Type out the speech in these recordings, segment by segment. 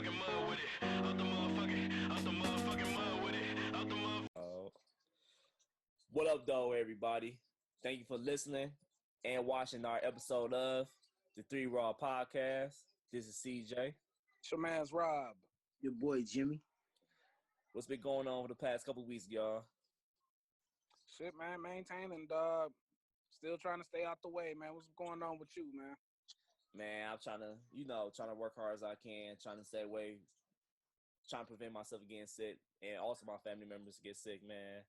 motherfucking mud with it. Out the motherfucking mud with it. Out the motherfucking. Oh, what up, though, everybody? Thank you for listening and watching our episode of the Three Raw Podcast. This is CJ. It's your man's Rob. Your boy Jimmy. What's been going on for the past couple weeks, y'all? Shit, man, maintaining, dog. Still trying to stay out the way, man. What's going on with you, man? Man, I'm trying to work hard as I can, trying to stay away, trying to prevent myself getting sick, and also my family members to get sick, man.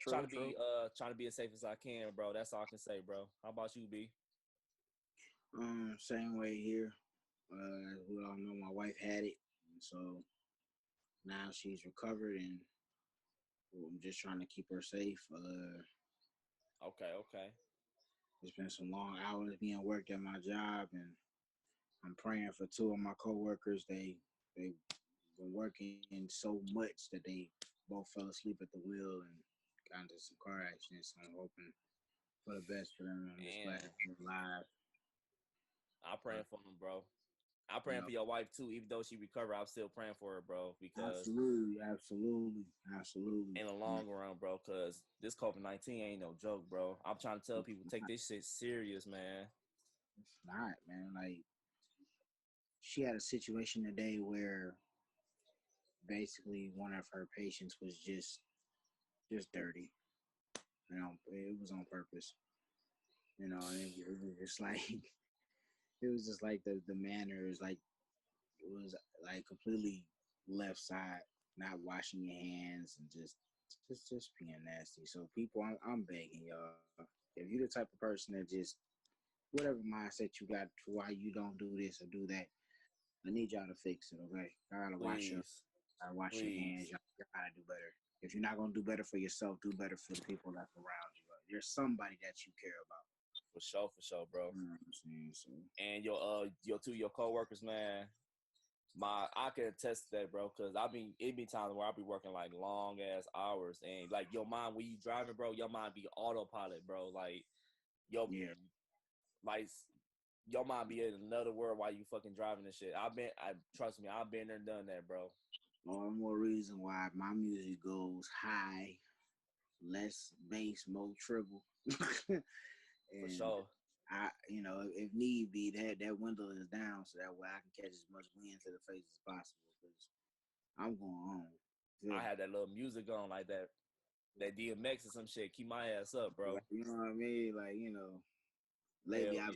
Trying to be as safe as I can, bro. That's all I can say, bro. How about you, B? Same way here. As we all know, my wife had it, and so now she's recovered, and I'm just trying to keep her safe. Okay. It's been some long hours being worked at my job, and I'm praying for two of my coworkers. They've been working so much that they both fell asleep at the wheel and got into some car accidents. So I'm hoping for the best for them. I'm just glad they're alive. I'm praying for them, bro. I'm praying for your wife too, even though she recovered. I'm still praying for her, bro, because absolutely. in the long run, bro, because this COVID-19 ain't no joke, bro. I'm trying to tell people take this shit serious, man. It's not, man. Like, she had a situation today where basically one of her patients was just dirty. You know, it was on purpose. You know, and it was just like it was just like the manners, like it was like completely left side, not washing your hands and just being nasty. So people, I'm begging y'all, if you're the type of person that just whatever mindset you got to why you don't do this or do that, I need y'all to fix it, okay? I gotta wash your hands. Y'all gotta do better. If you're not gonna do better for yourself, do better for the people that's around you. There's somebody that you care about. For sure, bro. You know what I'm saying? So. And your coworkers, man. I can attest to that, bro, because it be times where I be working like long ass hours, and like your mind when you driving, bro, your mind be autopilot, bro. Like like your mind be in another world while you fucking driving and shit. Trust me, I've been there and done that, bro. More and more reason why my music goes high, less bass, more treble. For sure. If need be, that window is down so that way I can catch as much wind to the face as possible because I'm going home. I had that little music on like that DMX or some shit. Keep my ass up, bro. Like, you know what I mean? Like, you know, lately I've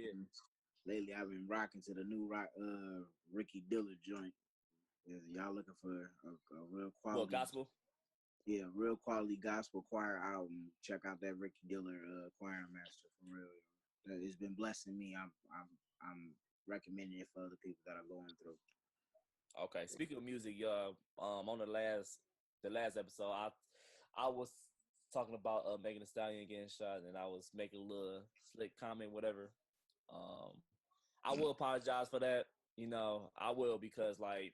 been rocking to the new Ricky Diller joint. Y'all looking for a real quality gospel? Yeah, real quality gospel choir album. Check out that Ricky Diller choir master for real. It's been blessing me. I'm recommending it for other people that are going through. Okay. Speaking of music, on the last episode, I was talking about Megan Thee Stallion getting shot, and I was making a little slick comment, whatever. I will apologize for that. You know, I will because like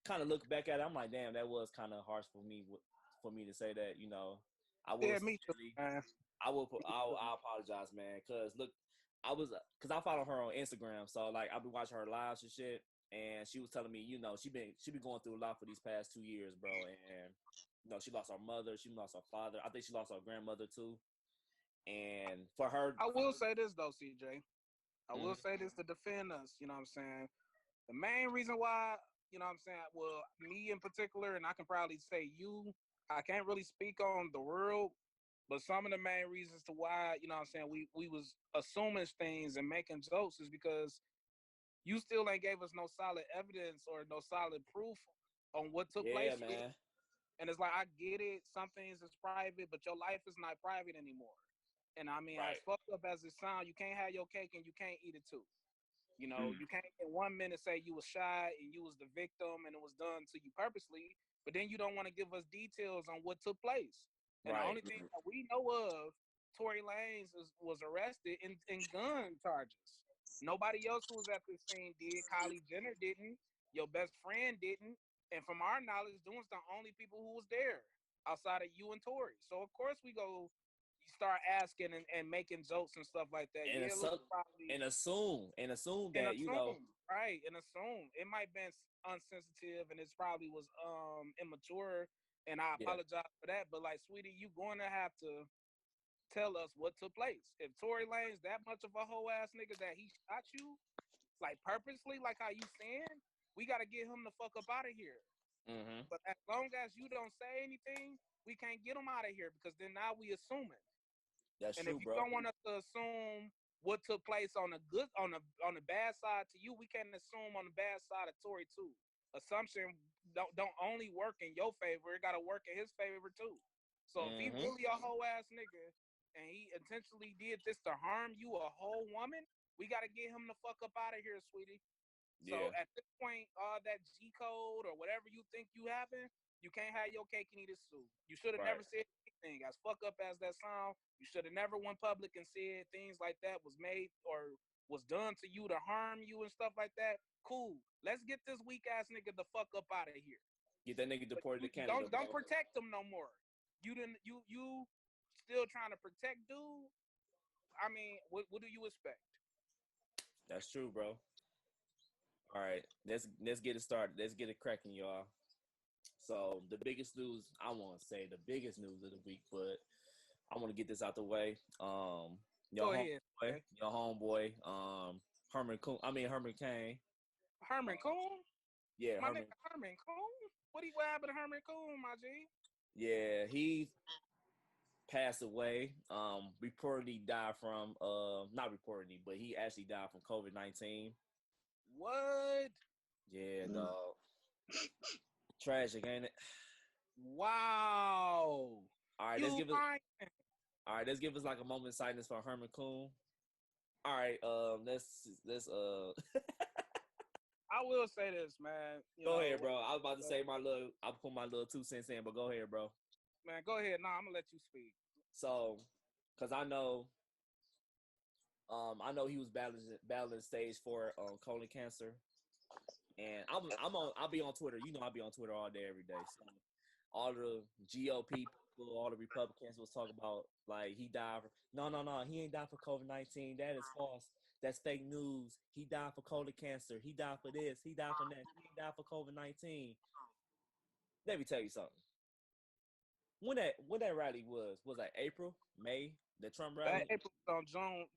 kind of look back at it, I'm like, damn, that was kind of harsh for me to say that. You know, I will. Yeah, me too, man. I'll apologize, man, because I follow her on Instagram, so like I've been watching her lives and shit, and she was telling me, you know, she been going through a lot for these past 2 years, bro, and you know, she lost her mother, she lost her father, I think she lost her grandmother too, and for her, I will say this though, CJ. I will say this to defend us. You know what I'm saying? The main reason why, you know what I'm saying, well, me in particular, and I can probably say you, I can't really speak on the world. But some of the main reasons to why, you know what I'm saying, we was assuming things and making jokes is because you still ain't gave us no solid evidence or no solid proof on what took place. Yeah, man. And it's like, I get it. Some things is private, but your life is not private anymore. And I mean, as fucked up as it sounds, you can't have your cake and you can't eat it too. You know, you can't in 1 minute say you was shot and you was the victim and it was done to you purposely, but then you don't want to give us details on what took place. And the only thing that we know of, Tory Lanez was arrested in gun charges. Nobody else who was at the scene did. Kylie Jenner didn't. Your best friend didn't. And from our knowledge, those the only people who was there outside of you and Tory. So, of course, we go, you start asking and making jokes and stuff like that. And Yeah, look, probably assume and that assume, right? And assume it might have been unsensitive, and it probably was immature. And I yeah, apologize for that. But like, sweetie, you going to have to tell us what took place. If Tory Lane's that much of a hoe ass nigga that he shot you, like purposely, like how you saying, we got to get him the fuck up out of here. mm-hmm. But as long as you don't say anything, we can't get him out of here because then now we assuming. That's And if true, you bro. don't want us to assume what took place on the good on the bad side to you, we can't assume on the bad side of Tory too. Assumption don't only work in your favor; it got to work in his favor too. So if he Mm-hmm. really a whole ass nigga and he intentionally did this to harm you, a whole woman, we got to get him the fuck up out of here, sweetie. So Yeah, at this point, all that G code or whatever you think you having, you can't have your cake and eat it too. You should have right. never said anything. As fuck up as that sound, you should have never went public and said things like that was made or was done to you to harm you and stuff like that. Cool. Let's get this weak ass nigga the fuck up out of here. Get that nigga But deported to Canada, don't bro. protect him no more. You still trying to protect dude? I mean, what do you expect? That's true, bro. All right, let's get it started. Let's get it cracking, y'all. So the biggest news, I want to say the biggest news of the week, but I want to get this out the way. Your Go ahead. homeboy, Okay. your homeboy, Herman Coon. I mean Herman Cain. Herman Coon? Yeah, My Herman. nigga Herman Coon? What happened to Herman Coon, my G? Yeah, he passed away. Reportedly died from not reportedly, but he actually died from COVID-19. What? Yeah, dog. Tragic, ain't it? Wow. All right, let's You give it. lying. All right, let's give us like a moment of silence for Herman Coon. All right, let's I will say this, man. go ahead, bro. I was about to say I'll put my little 2 cents in, but go ahead, bro. Man, go ahead. Nah, I'm gonna let you speak. So, cause I know he was battling stage 4 colon cancer, and I'll be on Twitter. You know, I'll be on Twitter all day, every day. So, all the GOP people, all the Republicans was talking about like he died. No, he ain't died for COVID-19. That is false. That's fake news. He died for colon cancer. He died for this. He died for that. He ain't died for COVID-19. Let me tell you something. When that rally was like April, May, the Trump That rally. April on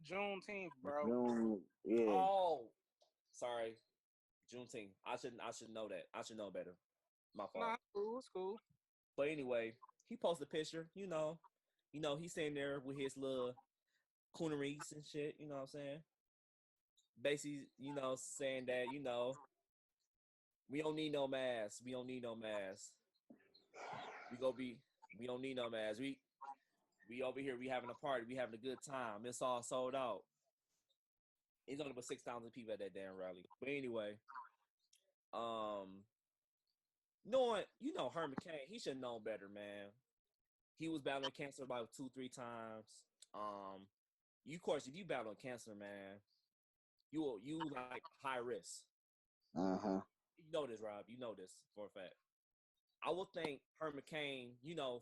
Juneteenth, bro. Yeah. Oh, sorry, Juneteenth. I should know that. I should know better. My fault. Nah, it's cool. It's cool. But anyway, he posted a picture. He's sitting there with his little cooneries and shit. You know what I'm saying? Basically, saying that we don't need no mask. We don't need no mask. We go be. We don't need no mask. We over here. We having a party. We having a good time. It's all sold out. It's only about 6,000 people at that damn rally. But anyway, um, Herman Cain, he should know better, man. He was battling cancer about 2-3 times. Um, of course, if you battle cancer, man, you like high risk. Uh-huh. You know this, Rob. You know this for a fact. I would think Herman Cain,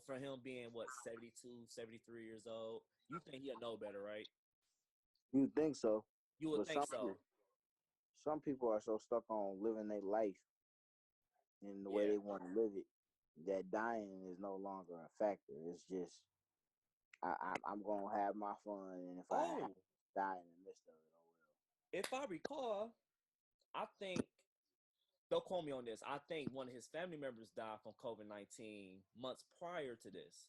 for him being what 72, 73 years old, you think he'll know better, right? You think so? You would But think so. some people are so stuck on living their life in the way Yeah. they want to live it that dying is no longer a factor. It's just I'm gonna have my fun, and if I have Oh, to die in the midst of it, oh if I recall, I think don't quote me on this. I think one of his family members died from COVID-19 months prior to this.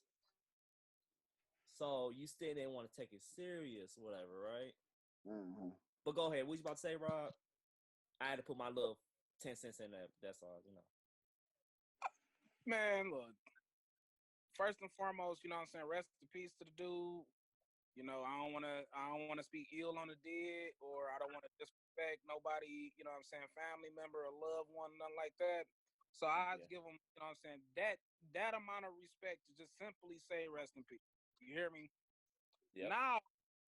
So you still didn't want to take it serious, whatever, right? well. Mm-hmm. But go ahead. What you about to say, Rob? I had to put my little 10 cents in that. That's all. Man, look. First and foremost, you know what I'm saying? Rest in peace to the dude. I don't wanna speak ill on the dead, or I don't wanna disrespect nobody, you know what I'm saying, family member or loved one, nothing like that. So I Yeah. give them, you know what I'm saying, that amount of respect to just simply say rest in peace. You hear me? Yep. Now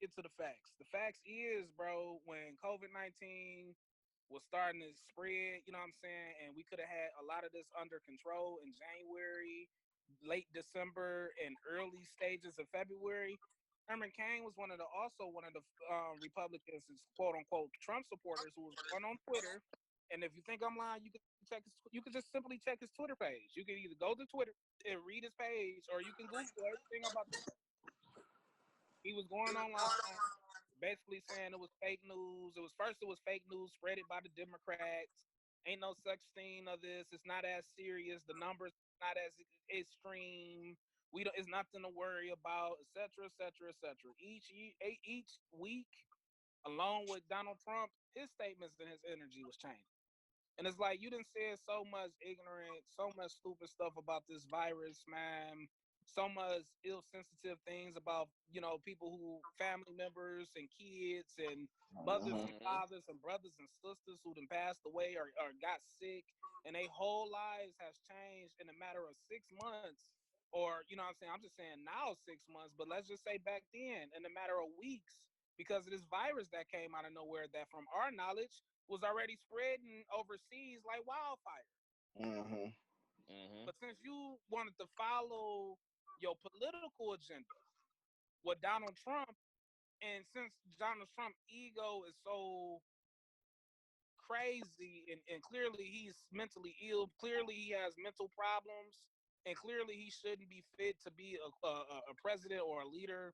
get to the facts. The facts is, bro, when COVID-19 was starting to spread, you know what I'm saying, and we could have had a lot of this under control in January, late December, and early stages of February. Herman Cain was also one of the Republicans, quote unquote Trump supporters, who was going on Twitter. And if you think I'm lying, you can just simply check his Twitter page. You can either go to Twitter and read his page, or you can Google everything about this. He was going online, basically saying it was fake news. It was fake news, spread it by the Democrats. Ain't no such thing of this. It's not as serious. The numbers not as extreme. We don't. It's nothing to worry about, etc., etc., etc. Each week, along with Donald Trump, his statements and his energy was changing. And it's like you didn't say so much ignorant, so much stupid stuff about this virus, man. So much ill sensitive things about, people who family members and kids and mothers and Mm-hmm. fathers and brothers and sisters who done passed away or got sick, and their whole lives has changed in a matter of 6 months. Or, what I'm saying? I'm just saying now 6 months, but let's just say back then in a matter of weeks, because of this virus that came out of nowhere that from our knowledge was already spreading overseas like wildfire. Mm-hmm. Mm-hmm. But since you wanted to follow your political agenda with Donald Trump, and since Donald Trump's ego is so crazy and clearly he's mentally ill, clearly he has mental problems, and clearly he shouldn't be fit to be a president or a leader,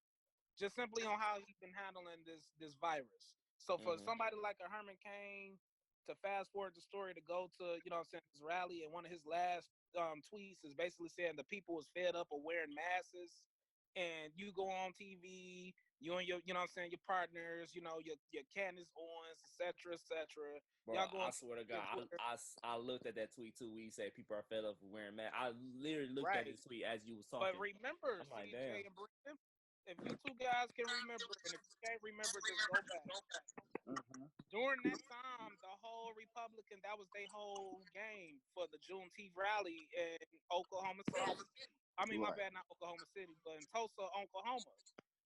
just simply on how he's been handling this virus. So for Mm-hmm. somebody like a Herman Cain to fast forward the story to go to, this rally, and one of his last tweets is basically saying the people was fed up of wearing masks, and you go on TV, you and your, your partners, your Candace Owens, etc., etc. Bro, Y'all go I on swear to your God, Twitter, I looked at that tweet too. Where you said people are fed up with wearing masks. I literally looked at right? this tweet as you was But talking. remember, I'm like, damn. CJ and Brandon, if you two guys can remember, and if you can't remember, just go back. Mm-hmm. During that time, the whole Republican, that was their whole game for the Juneteenth rally in Oklahoma City. I mean, my Right. bad, not Oklahoma City, but in Tulsa, Oklahoma.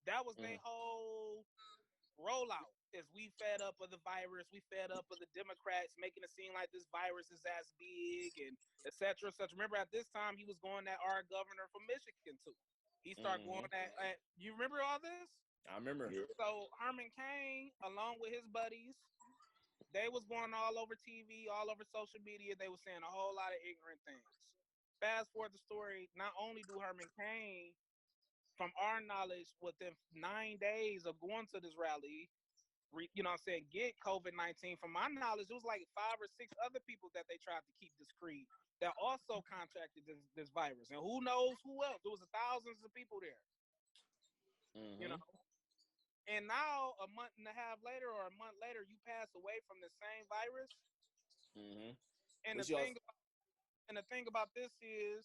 That was their Mm. whole rollout. Is we fed up of the virus, we fed up of the Democrats making it seem like this virus is as big and et cetera, et cetera. Remember at this time he was going at our governor from Michigan too. He started going Mm-hmm. at you remember all this? I remember. Yeah. So Herman Cain, along with his buddies, they was going all over TV, all over social media. They were saying a whole lot of ignorant things. Fast forward the story, not only do Herman Cain, from our knowledge, within 9 days of going to this rally, get COVID-19. From my knowledge, it was like 5 or 6 other people that they tried to keep discreet that also contracted this virus. And who knows who else? There was thousands of people there, you Mm-hmm. know. And now, a month and a half later or a month later, you pass away from the same virus. Mm-hmm. And But you also, the thing about this is,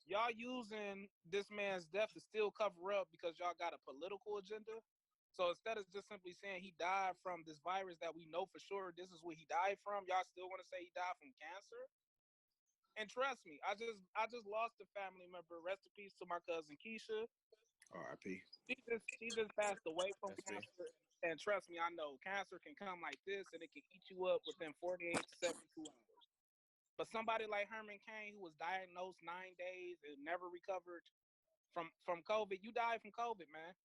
y'all using this man's death to still cover up because y'all got a political agenda. So instead of just simply saying he died from this virus that we know for sure this is what he died from, y'all still want to say he died from cancer. And trust me, I just lost a family member. Rest in peace to my cousin Keisha. R.I.P. She just passed away from that's me. cancer. And trust me, I know cancer can come like this and it can eat you up within 48 to 72 hours. But somebody like Herman Cain, who was diagnosed 9 days and never recovered from COVID, you died from COVID, man.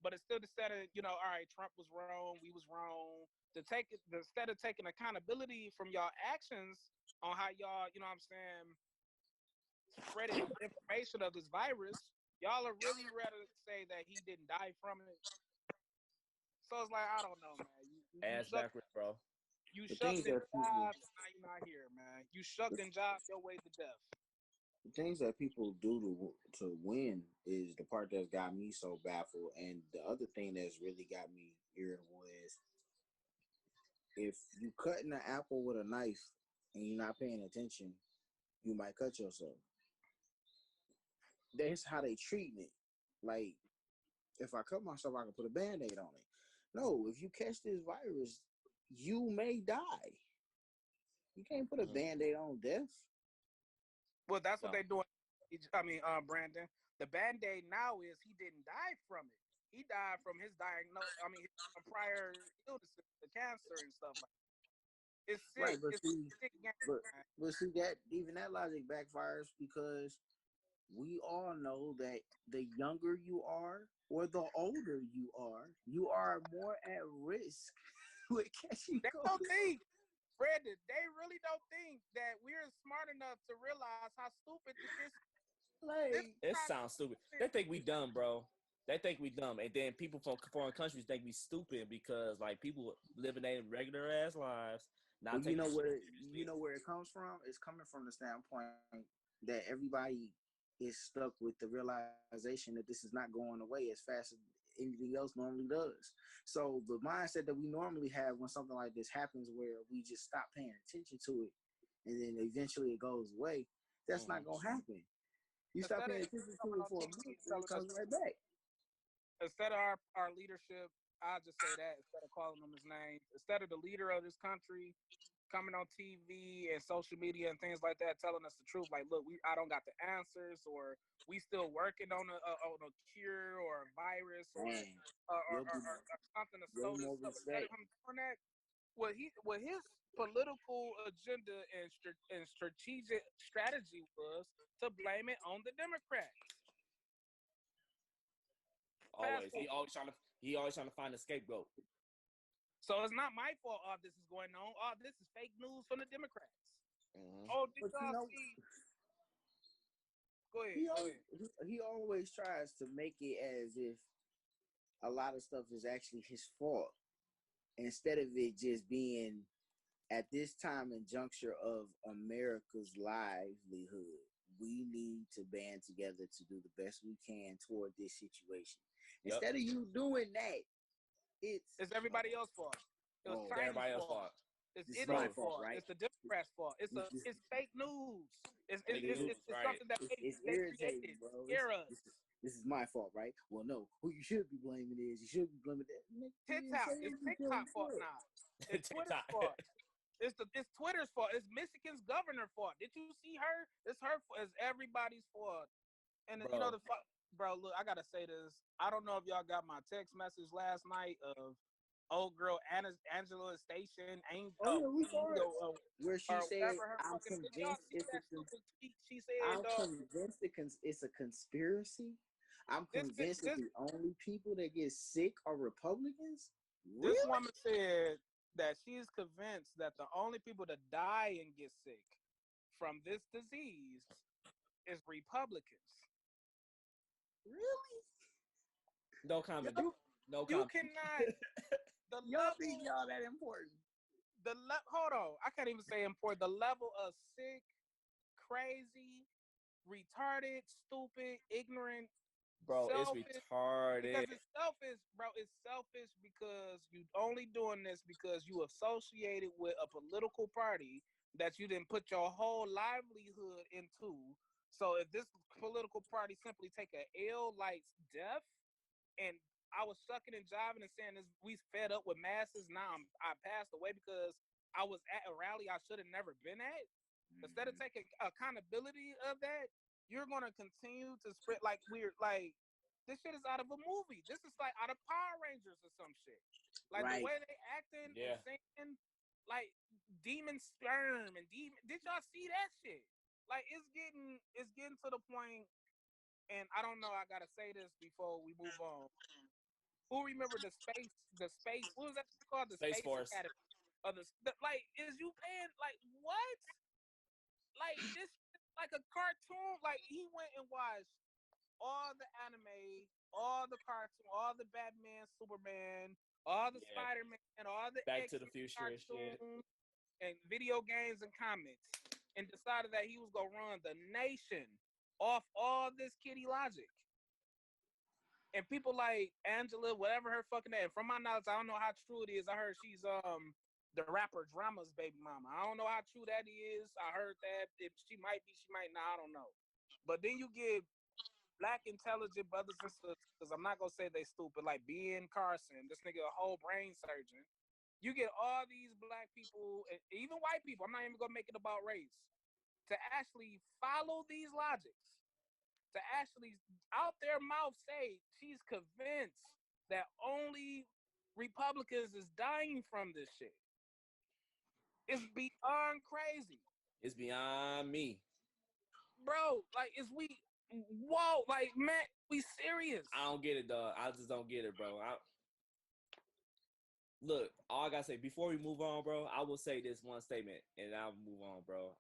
But it's still instead of, all right, Trump was wrong, we was wrong. Instead of taking accountability from y'all actions on how y'all, what I'm saying, spreading information of this virus, y'all are really rather say that he didn't die from it. So it's like, I don't know, man. You Ass suck. backwards, bro. You The things shucked and that people, jived, and now you're not here, man. You shucked and jived your way to death. the things that people do to win is the part that's got me so baffled. And the other thing that's really got me irritable is if you cutting an apple with a knife and you're not paying attention, you might cut yourself. That's how they treating it. Like if I cut myself, I can put a band-aid on it. No, if you catch this virus, you may die. You can't put a Mm-hmm. band-aid on death. Well, that's what No. they're doing. I mean, Brandon. The band-aid now is he didn't die from it. He died from his diagnosis. I mean, his prior illnesses, the cancer and stuff like that. It's Right, sick. but It's see, a sick game, but man. but see that even that logic backfires because we all know that the younger you are or the older you are more at risk with catching They don't COVID. think, Brandon, they really don't think that we're smart enough to realize how stupid this Like, It sounds stupid. They think we dumb, bro. They think we dumb, and then people from foreign countries think we stupid because like people living their regular ass lives, well, not taking shit seriously. where it comes from. It's coming from the standpoint that everybody is stuck with the realization that this is not going away as fast as anything else normally does. So the mindset that we normally have when something like this happens, where we just stop paying attention to it, and then eventually it goes away, that's Mm-hmm. not gonna happen. You stop instead of paying attention to coming it on for a TV month, and it telling us comes right back. instead of our leadership, I'll just say that instead of calling them his name, instead of the leader of this country coming on TV and social media and things like that, telling us the truth, like, look, I don't got the answers, or we still working on a cure or a virus Man, you'll be or something to way slow this more up. Instead respect. of him doing that, what his political agenda and strategic strategy was to blame it on the Democrats. Fast Always, forward. he always trying to find a scapegoat. So it's not my fault all this is going on. All this is fake news from the Democrats. Mm-hmm. Oh, did But you y'all know, see? Go ahead, he go always, ahead. he always tries to make it as if a lot of stuff is actually his fault instead of it just being at this time and juncture of America's livelihood. We need to band together to do the best we can toward this situation. Yep. Instead of you doing that, it's It's everybody else's fault. It was oh, It's Chinese everybody else's fault. fault, It's this is my Italy's bro. fault, fault. right? It's the Democrats' fault. This, this, It's fake news. Fake news, It's right? something that it's they irritating, created to bro. scare us. This is my fault, right? Well, no. Who you should be blaming is you should be blaming that. Nick, you didn't say TikTok. It's anything to TikTok fault himself. now. It's Twitter's TikTok. fault. It's Twitter's fault. It's Michigan's governor fault. Did you see her? It's her fault. It's everybody's fault. And you know Bro. bro, look, I gotta say this. I don't know if y'all got my text message last night of old girl Angela Station ain't Oh yeah, we saw it. Where she or said, whatever her "I'm fucking. Did y'all convinced see it's a that stupid tweet she said? I'm convinced it's a conspiracy. I'm This convinced that this the only people that get sick are Republicans. this Really? woman said that she's convinced that the only people that die and get sick from this disease is Republicans. Really? No comment. You No you comment. cannot the Y'all think level y'all that important? hold on, I can't even say important. The level of sick, crazy, retarded, stupid, ignorant, Bro, it's selfish. retarded. Because it's selfish, bro. It's selfish because you only doing this because you associated with a political party that you didn't put your whole livelihood into. So if this political party simply take a L like death, and I was sucking and jiving and saying this, we fed up with masses. Now I passed away because I was at a rally I should have never been at. Instead of taking accountability of that, you're gonna continue to spread like weird. Like this shit is out of a movie. This is like out of Power Rangers or some shit. Like the Right. way they acting and Yeah. saying like demon sperm and demon. Did y'all see that shit? Like it's getting to the point, and I don't know. I gotta say this before we move on. Who remember the space? What was that called? The Space Space Force. Academy. Of like, is you paying like what? Like this, like a cartoon. Like he went and watched all the anime, all the cartoon, all the Batman, Superman, all the Yeah. Spider-Man, all the Back to the X-Men Future and shit. cartoons and video games and comics, and decided that he was gonna run the nation off all this kitty logic. And people like Angela, whatever her fucking name. From my knowledge, I don't know how true it is. I heard she's the rapper Drama's baby mama. I don't know how true that is. I heard that if she might be, she might not. I don't know. But then you get black intelligent brothers and sisters. I'm not gonna say they stupid, like Ben Carson, this nigga a whole brain surgeon. You get all these black people, and even white people. I'm not even gonna make it about race, to actually follow these logics, to actually out their mouth say she's convinced that only Republicans is dying from this shit. It's beyond crazy, It's beyond me. bro. Like, it's we. Whoa, like man, we serious? I don't get it, dog. I just don't get it, bro. Look, all I gotta say before we move on, bro, I will say this one statement, and I'll move on, bro.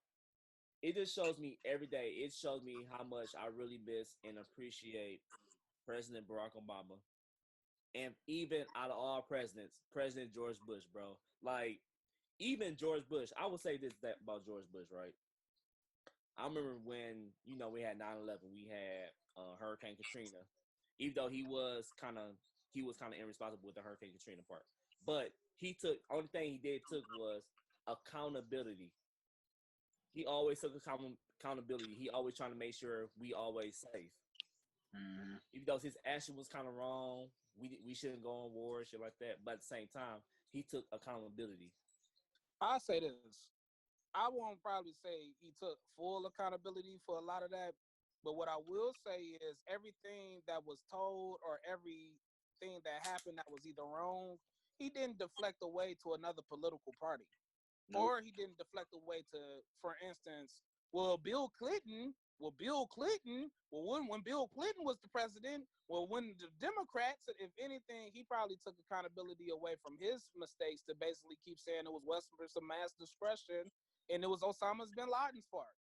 It just shows me every day. It shows me how much I really miss and appreciate President Barack Obama, and even out of all presidents, President George Bush, bro. Like even George Bush, I will say this that about George Bush, right? I remember when we had 9/11, we had Hurricane Katrina. Even though he was kind of irresponsible with the Hurricane Katrina part, but he took only thing he did took was accountability. He always took accountability. He always trying to make sure we always safe. Mm-hmm. Even though his action was kind of wrong, we shouldn't go on war, shit like that. But at the same time, he took accountability. I say this. I won't probably say he took full accountability for a lot of that, but what I will say is everything that was told or everything that happened that was either wrong, he didn't deflect away to another political party. Nope. Or he didn't deflect away to, for instance, well, Bill Clinton, when Bill Clinton was the president, well, when the Democrats, if anything, he probably took accountability away from his mistakes to basically keep saying it was Westminster mass discretion and it was Osama bin Laden's fault.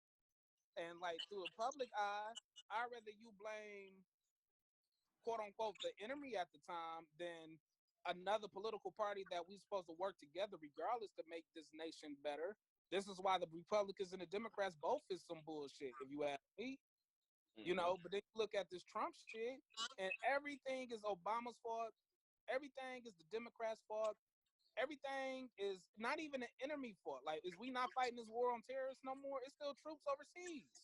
And like through the public eye, I'd rather you blame quote unquote the enemy at the time than another political party that we supposed to work together regardless to make this nation better. This is why the Republicans and the Democrats both is some bullshit, if you ask me. Mm-hmm. But then you look at this Trump shit and everything is Obama's fault. Everything is the Democrats' fault. Everything is not even an enemy fault. Like, is we not fighting this war on terrorists no more? It's still troops overseas.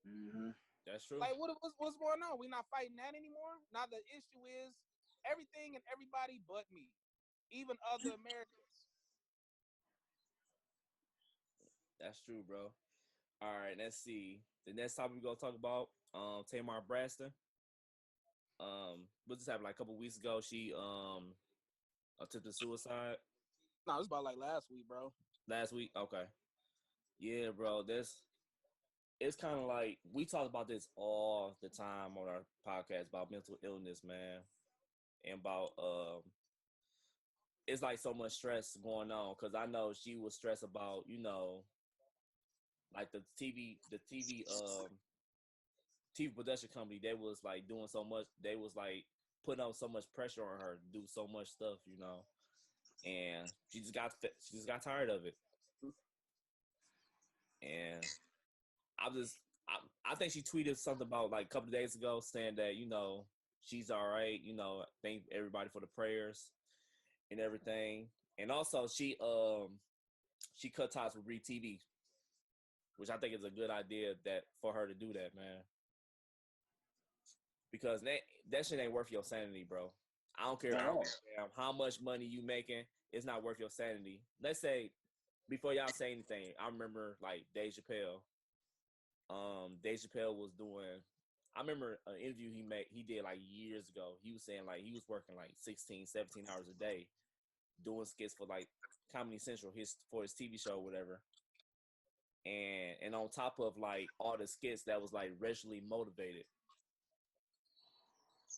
Mm-hmm. That's true. Like, what's going on? We not fighting that anymore. Now the issue is everything and everybody but me, even other Americans. That's true, bro. All right, let's see. The next topic we're gonna talk about Tamar Braxton. What just happened like a couple weeks ago? She attempted suicide No, it's about like last week, bro. last week. Okay, yeah, bro. It's kind of like we talk about this all the time on our podcast about mental illness, man, and about it's like so much stress going on because I know she was stressed about like the TV production company. They was like doing so much. They was like putting on so much pressure on her to do so much stuff, and she just got tired of it. And I just I think she tweeted something about like a couple of days ago saying that she's all right. Thank everybody for the prayers and everything. And also she cut ties with Re TV, which I think is a good idea that for her to do that, man. Because that shit ain't worth your sanity, bro. I don't care At all. how much money you making. It's not worth your sanity. Let's say before y'all say anything, I remember like Dave Chappelle. Dave Chappelle was doing. I remember an interview he did like years ago. He was saying like he was working like 16, 17 hours a day doing skits for like Comedy Central for his TV show or whatever. And on top of like all the skits that was like racially motivated,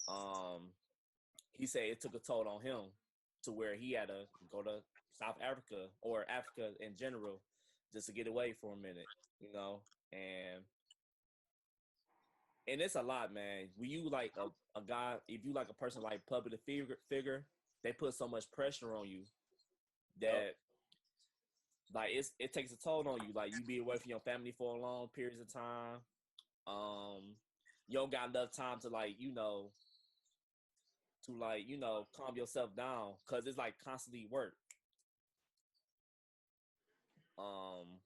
um, he said it took a toll on him to where he had to go to South Africa or Africa in general just to get away for a minute, and it's a lot, man. When you like a guy, if you like a person like public figure, they put so much pressure on you that like it takes a toll on you. Like you be away from your family for a long periods of time. You don't got enough time to calm yourself down because it's like constantly work. Um,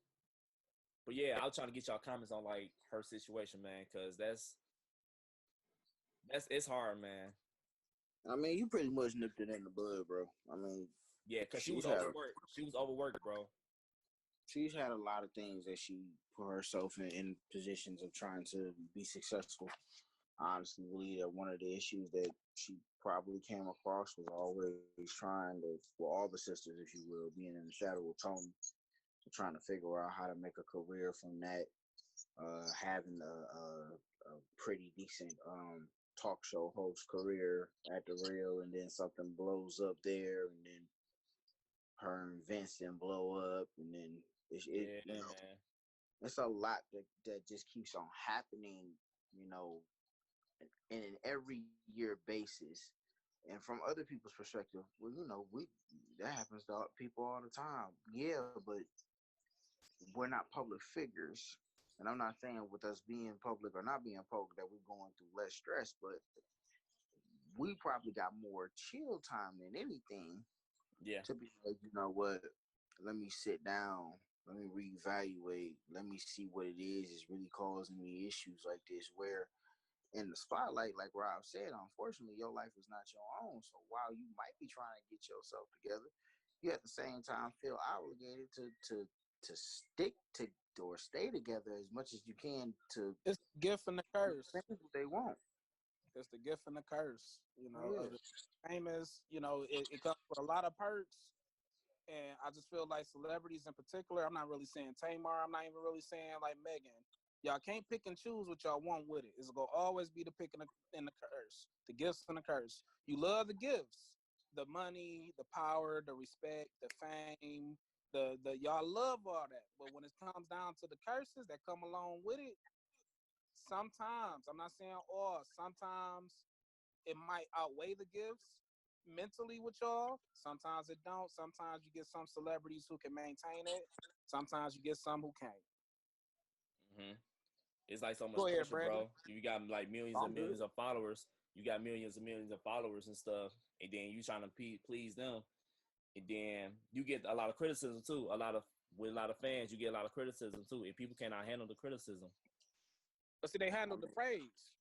but yeah, I was trying to get y'all comments on like her situation, man, because that's it's hard, man. I mean, you pretty much nipped it in the bud, bro. I mean, Yeah, because she was she's had overworked. She was overworked, bro. she's had a lot of things that she put herself in positions of trying to be successful. I honestly believe that one of the issues that she probably came across was always trying to, for all the sisters, if you will, being in the shadow of Tony, trying to figure out how to make a career from that, having a pretty decent talk show host career at the Real, and then something blows up there, and then her and Vincent blow up, and then Yeah, you know, man. it's a lot that just keeps on happening, you know, in an every year basis. And from other people's perspective, well, you know, we that happens to people all the time. Yeah, but we're not public figures. And I'm not saying with us being public or not being public that we're going through less stress, but we probably got more chill time than anything Yeah. to be like, you know what, let me sit down, let me reevaluate, let me see what it is really causing me issues like this. Where in the spotlight, like Rob said, unfortunately, your life is not your own. So while you might be trying to get yourself together, you at the same time feel obligated to stick to or stay together as much as you can to It's the gift and the curse. things what they want. It's the gift and the curse. You Oh know, yeah. the famous. You know, it comes with a lot of perks. And I just feel like celebrities in particular, I'm not really saying Tamar, I'm not even really saying like Megan. Y'all can't pick and choose what y'all want with it. It's gonna always be the pick and the curse, the gifts and the curse. You love the gifts, the money, the power, the respect, the fame, the y'all love all that. But when it comes down to the curses that come along with it, sometimes I'm not saying all, sometimes it might outweigh the gifts mentally with y'all. Sometimes it don't. Sometimes you get some celebrities who can maintain it. Sometimes you get some who can't. Hmm. It's like so much Go ahead, pressure, Brandon. bro. You got like millions I'm and good. millions of followers. You got millions and millions of followers and stuff, and then you trying to please them, and then you get a lot of criticism too. With a lot of fans, you get a lot of criticism too, and people cannot handle the criticism. But see, they I handle the mean, praise.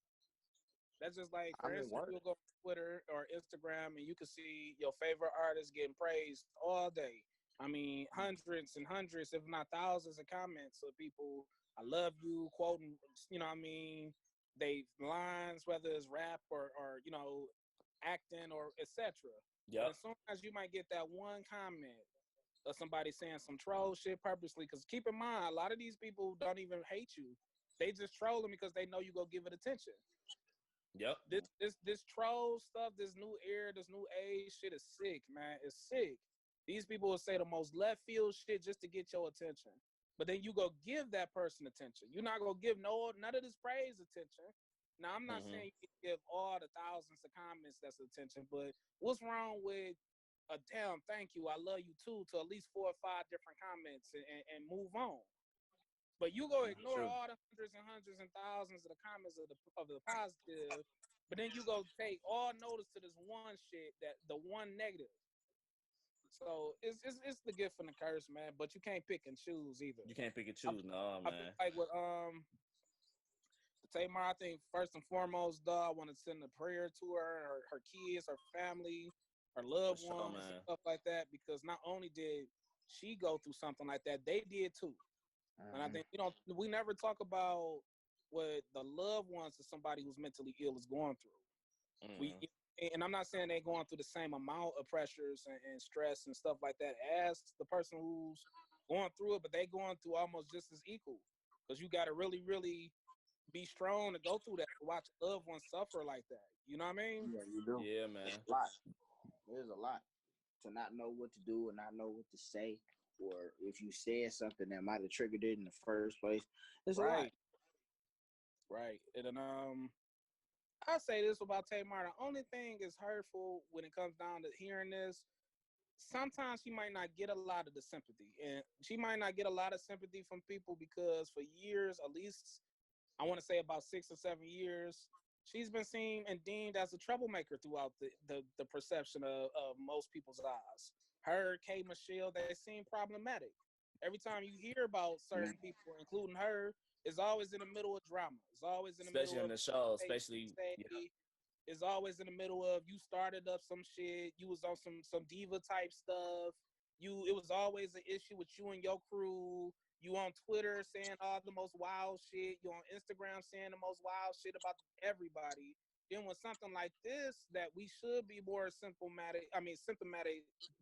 That's just like, I for mean, instance, what? you'll go on Twitter or Instagram and you can see your favorite artist getting praised all day. I mean, hundreds and hundreds, if not thousands, of comments of people. I love you, quoting. You know, what I mean, they lines, whether it's rap or acting or etc. But Yep. as soon as you might get that one comment of somebody saying some troll shit purposely, because keep in mind, a lot of these people don't even hate you. They just trolling because they know you go give it attention. Yep. This troll stuff, this new era, this new age shit is sick, man. It's sick. These people will say the most left field shit just to get your attention. But then you go give that person attention. You're not gonna give none of this praise attention. Now I'm not Hmm. saying you can give all the thousands of comments that's attention, but what's wrong with a damn thank you, I love you too, to at least 4 or 5 different comments and move on. But you go ignore True. all the hundreds and hundreds and thousands of the comments of the positive, but then you go take all notice to this one shit, that the one negative. So it's the gift and the curse, man. But you can't pick and choose either. You can't pick and I, choose, no, I feel man. like with Tamar, I think first and foremost, dog, I want to send a prayer to her kids, her family, her For loved sure, ones, and man. stuff like that. Because not only did she go through something like that, they did too. And I Mm-hmm. think we never talk about what the loved ones of somebody who's mentally ill is going through. We Hmm. and I'm not saying they're going through the same amount of pressures and stress and stuff like that as the person who's going through it, but they going through almost just as equal. Because you got to really, really be strong to go through that, to watch loved ones suffer like that. You know what I mean? Yeah, you do. Yeah, It's man. a lot. There's a lot to not know what to do and not know what to say, or if you said something that might have triggered it in the first place. There's a lot. Right, right. And then I say this about Tamar. The only thing is hurtful when it comes down to hearing this. Sometimes she might not get a lot of the sympathy, and she might not get a lot of sympathy from people because for years, at least I want to say about 6 or 7 years, she's been seen and deemed as a troublemaker throughout the perception of most people's eyes. Her, K. Michelle, they seem problematic. Every time you hear about Yeah. certain people, including her, it's always in the middle of drama. It's always in the middle Especially on of the show, say, especially yeah. it's always in the middle of you started up some shit, you was on some diva type stuff. It was always an issue with you and your crew. You on Twitter saying all the most wild shit. You on Instagram saying the most wild shit about everybody. Then when something like this that we should be more symptomatic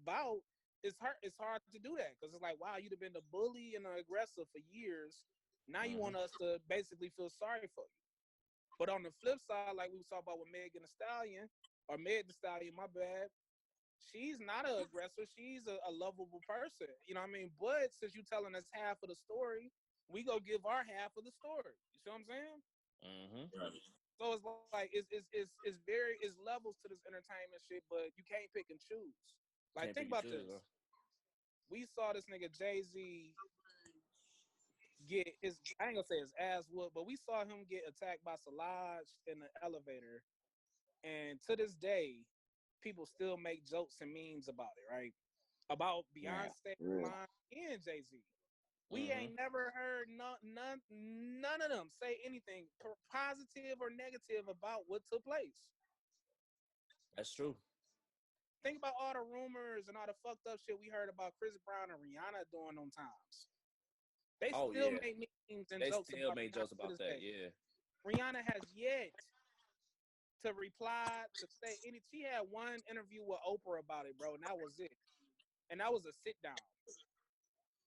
about, it's hard to do that because it's like, wow, you'd have been the bully and the aggressor for years. Now you Hmm. want us to basically feel sorry for you. But on the flip side, like we was talking about with Megan Thee Stallion, or Meg Thee Stallion, my bad, she's not an aggressor. She's a lovable person. You know what I mean? But since you telling us half of the story, we go give our half of the story. You see what I'm saying? Mm-hmm. So it's like it's levels to this entertainment shit, but you can't pick and choose. Like, Can't think pick and about choose, this. bro. We saw this nigga Jay-Z get his, I ain't gonna say his ass whooped, but we saw him get attacked by Solange in the elevator. And to this day, people still make jokes and memes about it, right? About Beyonce, Solange, and Jay-Z. We ain't never heard none of them say anything positive or negative about what took place. That's true. Think about all the rumors and all the fucked up shit we heard about Chris Brown and Rihanna during them times. They still make memes and they jokes still about make Rihanna jokes about to this that. day. Yeah. Rihanna has yet to reply to say any. She had one interview with Oprah about it, bro, and that was it. And that was a sit down.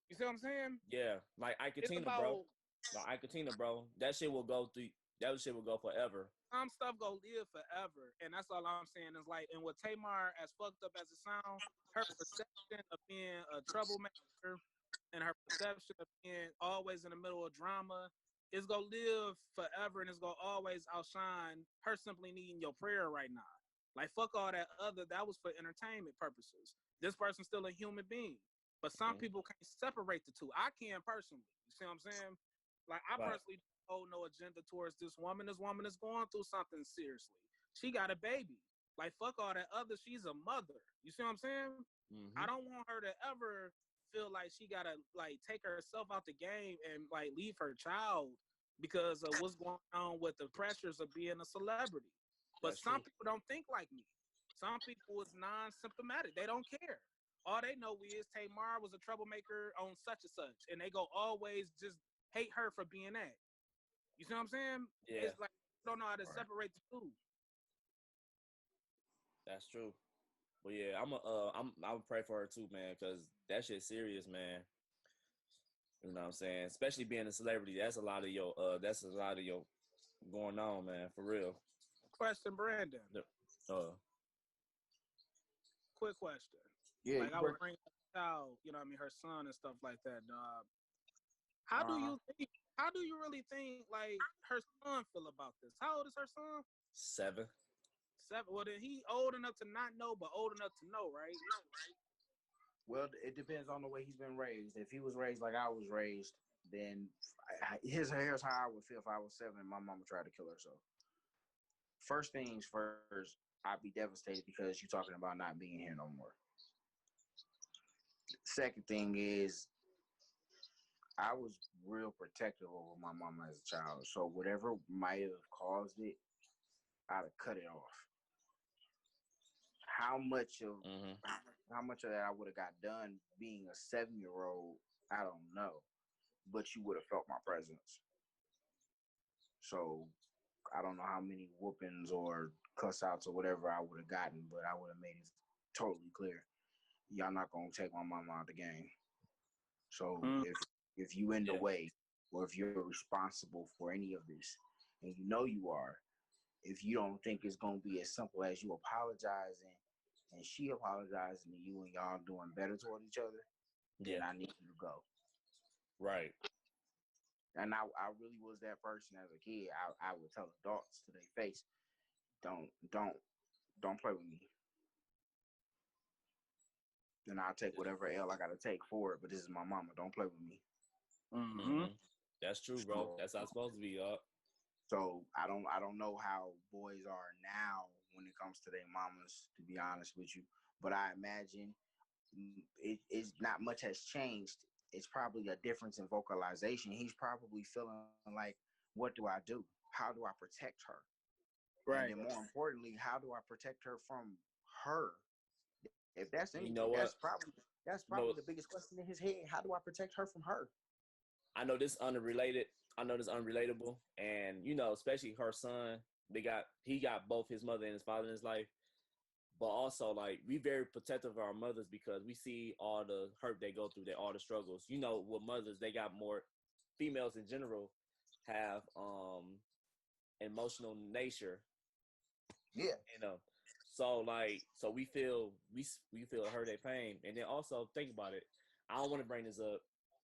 You see what I'm saying? Yeah, like It's Icatina, bro. about Like Icatina, bro. That shit will go through. That shit will go forever. some stuff go live forever, and that's all I'm saying is like, and with Tamar, as fucked up as it sounds, her perception of being a troublemaker and her perception of being always in the middle of drama is gonna live forever, and it's gonna always outshine her simply needing your prayer right now. Like, fuck all that other. That was for entertainment purposes. This person's still a human being, but some people can't separate the two. I can personally. You see what I'm saying? Like, I personally hold no agenda towards this woman. This woman is going through something seriously. She got a baby. Like, fuck all that other. She's a mother. You see what I'm saying? I don't want her to ever feel like she gotta like take herself out the game and like leave her child because of what's going on with the pressures of being a celebrity. But some people don't think like me. Some people is non-symptomatic. They don't care. All they know is Tamar was a troublemaker on such and such, and they go always just hate her for being that. You see what I'm saying? Yeah. It's like you don't know how to separate the two. That's true. But yeah, I'm pray for her too, man, because that shit's serious, man. You know what I'm saying? Especially being a celebrity, that's a lot of your going on, man, for real. Question, Brandon. Quick question. Yeah, like I would bring up a child, you know what I mean, her son and stuff like that, dog. How do you really think like her son feel about this? How old is her son? 7. Well, then he old enough to not know, but old enough to know, right? Well, it depends on the way he's been raised. If he was raised like I was raised, then here's how I would feel if I was 7 and my mama tried to kill herself. First things first, I'd be devastated because you're talking about not being here no more. Second thing is, I was real protective over my mama as a child. So whatever might have caused it, I'd have cut it off. How much of that I would have got done being a 7-year-old, I don't know. But you would have felt my presence. So I don't know how many whoopings or cuss outs or whatever I would have gotten, but I would have made it totally clear. Y'all not gonna take my mama out of the game. So if you in the way, or if you're responsible for any of this, and you know you are, if you don't think it's gonna be as simple as you apologizing and she apologizing to you and y'all doing better toward each other, then I need you to go. Right. And I really was that person as a kid. I would tell adults to their face, don't play with me. Then I'll take whatever L I gotta take for it. But this is my mama. Don't play with me. That's true, bro. That's how it's supposed to be, y'all. So I don't know how boys are now when it comes to their mamas, to be honest with you. But I imagine it's not much has changed. It's probably a difference in vocalization. He's probably feeling like, what do I do? How do I protect her? Right. And then more importantly, how do I protect her from her? If that's anything, that's probably the biggest question in his head. How do I protect her from her? I know this unrelated. I know this unrelatable, and you know, especially her son. He got both his mother and his father in his life, but also like we very protective of our mothers because we see all the hurt they go through, all the struggles. You know, with mothers, they got more. Females in general have emotional nature. Yeah. So like, so we feel her their pain, and then also think about it. I don't want to bring this up,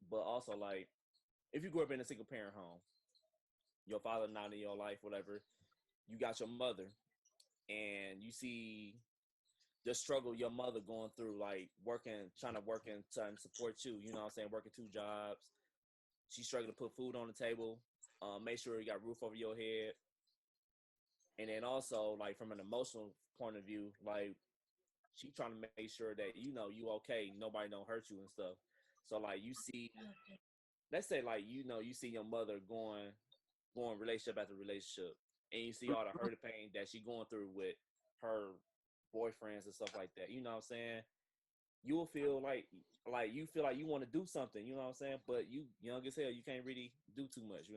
but also like, if you grew up in a single parent home, your father not in your life, whatever, you got your mother, and you see the struggle your mother going through, like trying to support you. You know what I'm saying? Working 2 jobs. She's struggling to put food on the table, make sure you got a roof over your head. And then also, like, from an emotional point of view, like, she trying to make sure that, you okay, nobody don't hurt you and stuff. So, like, you see, let's say, like, you see your mother going relationship after relationship, and you see all the hurt and pain that she going through with her boyfriends and stuff like that. You know what I'm saying? You will feel like you feel like you want to do something. You know what I'm saying? But you young as hell, you can't really do too much.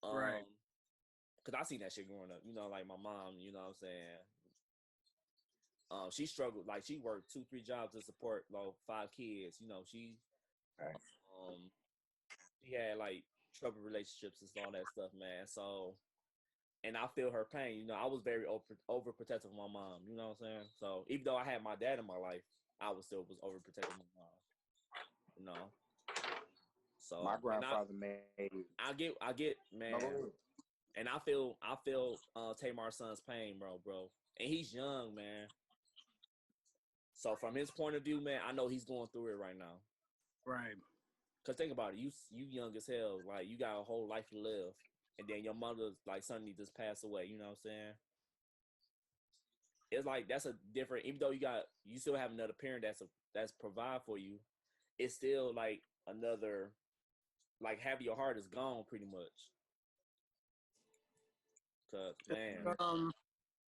Right. Cause I seen that shit growing up. Like my mom. You know what I'm saying? She struggled. Like she worked 2-3 jobs to support like 5 kids. Right. She had like troubled relationships and all that stuff, man. So, and I feel her pain. I was very overprotective of my mom. You know what I'm saying? So even though I had my dad in my life, I was overprotective of my mom. You know. So My grandfather made. I get, man. No, And I feel Tamar's son's pain, bro. And he's young, man. So from his point of view, man, I know he's going through it right now. Right. Cause think about it, you young as hell, like you got a whole life to live, and then your mother like suddenly just passed away. You know what I'm saying? It's like that's a different. Even though you still have another parent that's provide for you, it's still like another, like half of your heart is gone pretty much. Cause man,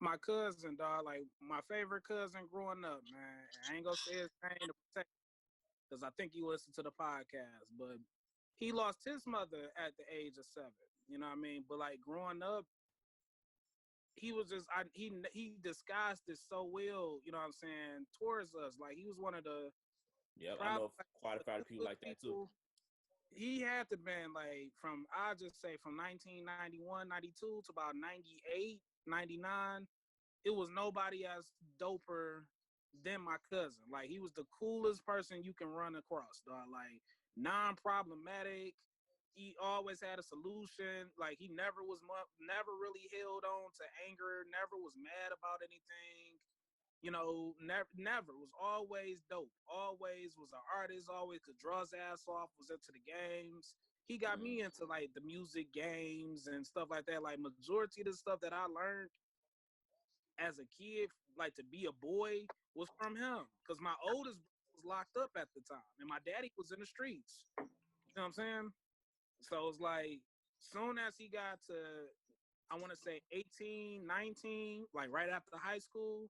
My cousin, dog, like my favorite cousin growing up, man. I ain't gonna say his name to protect, because I think he listened to the podcast, but he lost his mother at the age of 7. You know what I mean? But like growing up, he was just he disguised it so well. You know what I'm saying, towards us. Like he was one of the yeah, I probably know quite a few people like that too. He had to been like from, I just say from 1991, 92 to about 98, 99. It was nobody as doper than my cousin. Like he was the coolest person you can run across, dog. Like non-problematic. He always had a solution. Like he never really held on to anger. Never was mad about anything. Never was always dope. Always was an artist. Always could draw his ass off. Was into the games. He got me into like the music, games, and stuff like that. Like majority of the stuff that I learned as a kid, like to be a boy, was from him. Because my oldest was locked up at the time, and my daddy was in the streets. You know what I'm saying? So it's like, soon as he got to, I want to say 18, 19, like right after high school,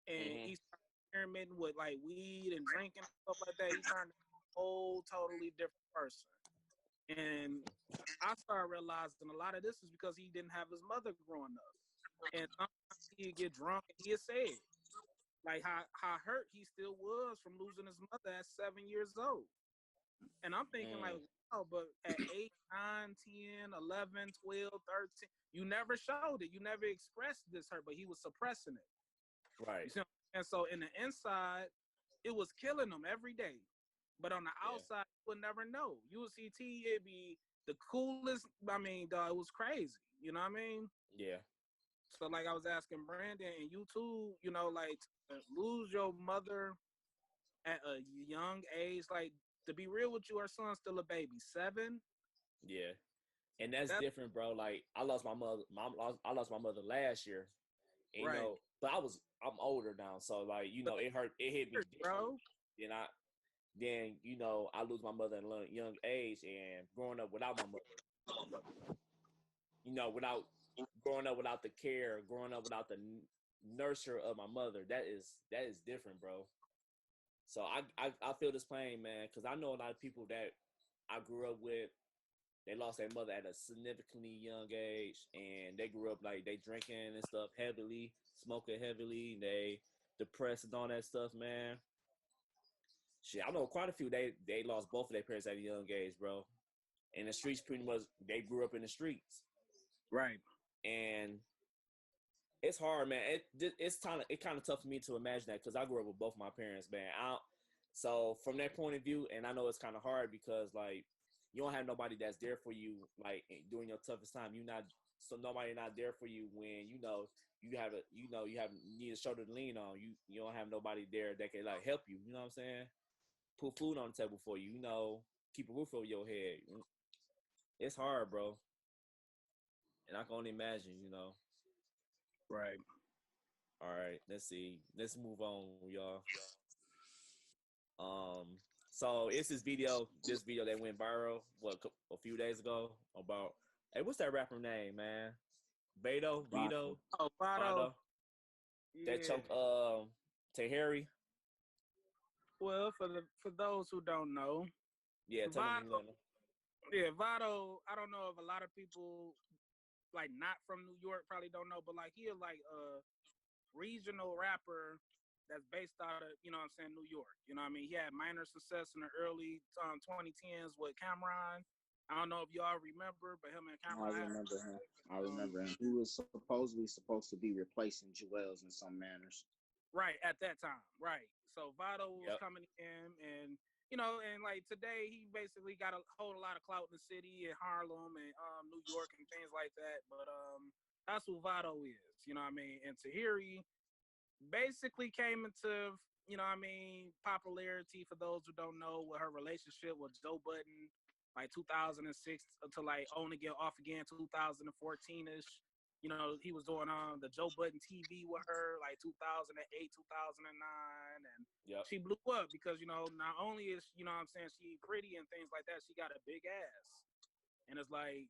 and he started experimenting with like weed and drinking and stuff like that, he turned into a whole totally different person. And I started realizing a lot of this is because he didn't have his mother growing up. And sometimes he'd get drunk and he'd say it. Like how hurt he still was from losing his mother at 7 years old. And I'm thinking like, wow, but at 8, 9, 10, 11, 12, 13, you never showed it. You never expressed this hurt, but he was suppressing it. Right. You see? And so in the inside, it was killing him every day. But on the outside, you would never know. You would see T, it'd be the coolest. I mean, dog, it was crazy. You know what I mean? Yeah. So like I was asking Brandon and you too, like lose your mother at a young age. Like, to be real with you, our son's still a baby, 7. Yeah. And that's different, bro. Like I lost my mother. I lost my mother last year. And, right. But I'm older now, so like it hurt. It hit me different. Bro. Then I lose my mother at a young age, and growing up without my mother, without growing up without the care, growing up without the nurture of my mother, that is different, bro. So I feel this pain, man, because I know a lot of people that I grew up with. They lost their mother at a significantly young age, and they grew up like they drinking and stuff heavily, smoking heavily, they depressed and all that stuff, man. Shit, I know quite a few. They lost both of their parents at a young age, bro. And the streets pretty much they grew up in the streets. Right. And it's hard, man. It's kind of tough for me to imagine that because I grew up with both my parents, man. So from that point of view, and I know it's kind of hard because like you don't have nobody that's there for you like during your toughest time. Nobody not there for you when you need a shoulder to lean on. You don't have nobody there that can like help you. You know what I'm saying? Put food on the table for you. Keep a roof over your head. It's hard, bro. And I can only imagine. Right. All right, let's see. Let's move on, y'all. Um, so it's this video that went viral a few days ago about hey, what's that rapper name, man? Vito, Oh, Vado. Vado. That Yeah. choke Tahiri. Well, for those who don't know, Yeah, tell them who Vado. don't know. Yeah, Vado. I don't know if a lot of people like not from New York probably don't know, but like he is like a regional rapper that's based out of, you know what I'm saying, New York. You know what I mean? He had minor success in the early 2010s with Cameron. I don't know if y'all remember, but him and I Cameron had remember him. I remember him. He was supposedly supposed to be replacing Jewels in some manners. right at that time, right. So Vado was Yep. coming in, and you know, and like today he basically got a whole lot of clout in the city and Harlem and New York and things like that. But that's who Vado is, you know what I mean? And Tahiri basically came into, you know what I mean, popularity for those who don't know, with her relationship with Joe Budden, like 2006 until like On Again Off Again 2014ish. You know, he was doing the Joe Budden TV with her like 2008, 2009, and Yep. she blew up because, you know, not only is, you know what I'm saying, she pretty and things like that, she got a big ass. And it's like,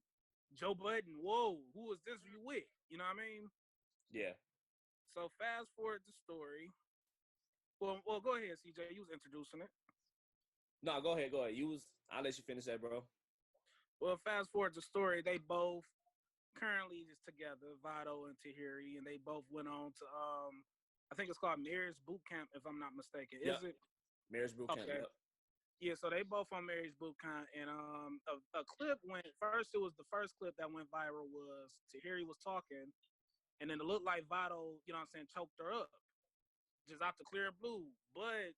Joe Budden, whoa, who is this you with? You know what I mean? Yeah. So fast forward the story. Well, go ahead, CJ. You was introducing it. No, go ahead. I'll let you finish that, bro. Well, fast forward the story. They both currently is together, Vado and Tahiri, and they both went on to I think it's called Marriage Boot Camp, if I'm not mistaken. Yep. Is it? Marriage boot camp. Okay. Yep. Yeah, so they both on Marriage Boot Camp, and a clip went first. It was the first clip that went viral was Tahiri was talking, and then it looked like Vado, you know what I'm saying, choked her up, just out the clear blue, but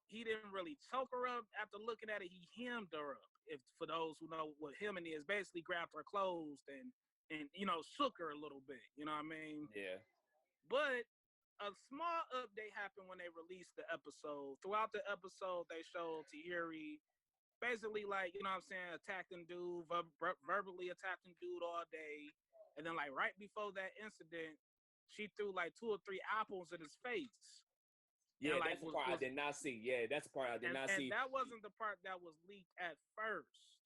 he didn't really choke her up. After looking at it, he hemmed her up. If for those who know what hemming is, basically grabbed her clothes and you know shook her a little bit. You know what I mean? Yeah. But a small update happened when they released the episode. Throughout the episode, they showed Tahiri basically like, you know what I'm saying, attacking dude, verbally attacking dude all day, and then like right before that incident, she threw like 2 or 3 apples in his face. And Yeah, like that's the part I was did not see. Yeah, that's the part I did not and see. that wasn't the part that was leaked at first.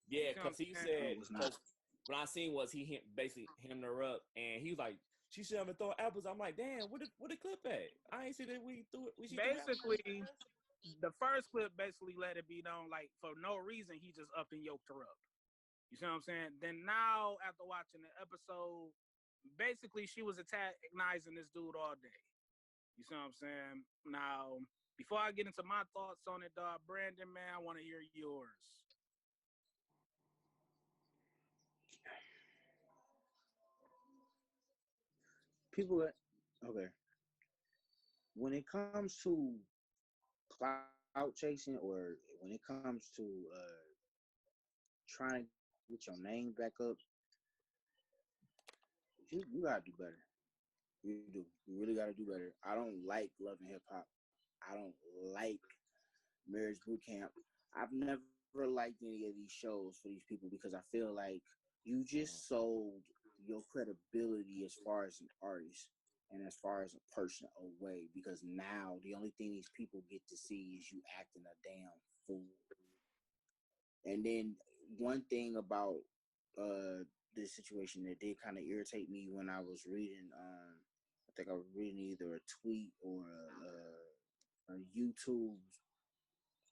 Yeah, You see what I'm because he saying? said, It was not. because what I seen was basically hemmed her up, and he was like, she should have been throwing apples. I'm like, damn, what the clip at? I ain't see that we threw it. She threw apples. Basically, the first clip basically let it be known, like for no reason, he just up and yoked her up. You see what I'm saying? Then now, after watching the episode, basically she was antagonizing this dude all day. You see what I'm saying? Now, before I get into my thoughts on it, Brandon, man, I want to hear yours. People that okay. When it comes to clout chasing, or when it comes to trying to get your name back up, you gotta do better. You do. You really gotta do better. I don't like Love and Hip Hop. I don't like Marriage Boot Camp. I've never liked any of these shows for these people because I feel like you just sold your credibility as far as an artist and as far as a person away, because now the only thing these people get to see is you acting a damn fool. And then one thing about this situation that did kind of irritate me when I was reading, I think I was reading either a tweet or a YouTube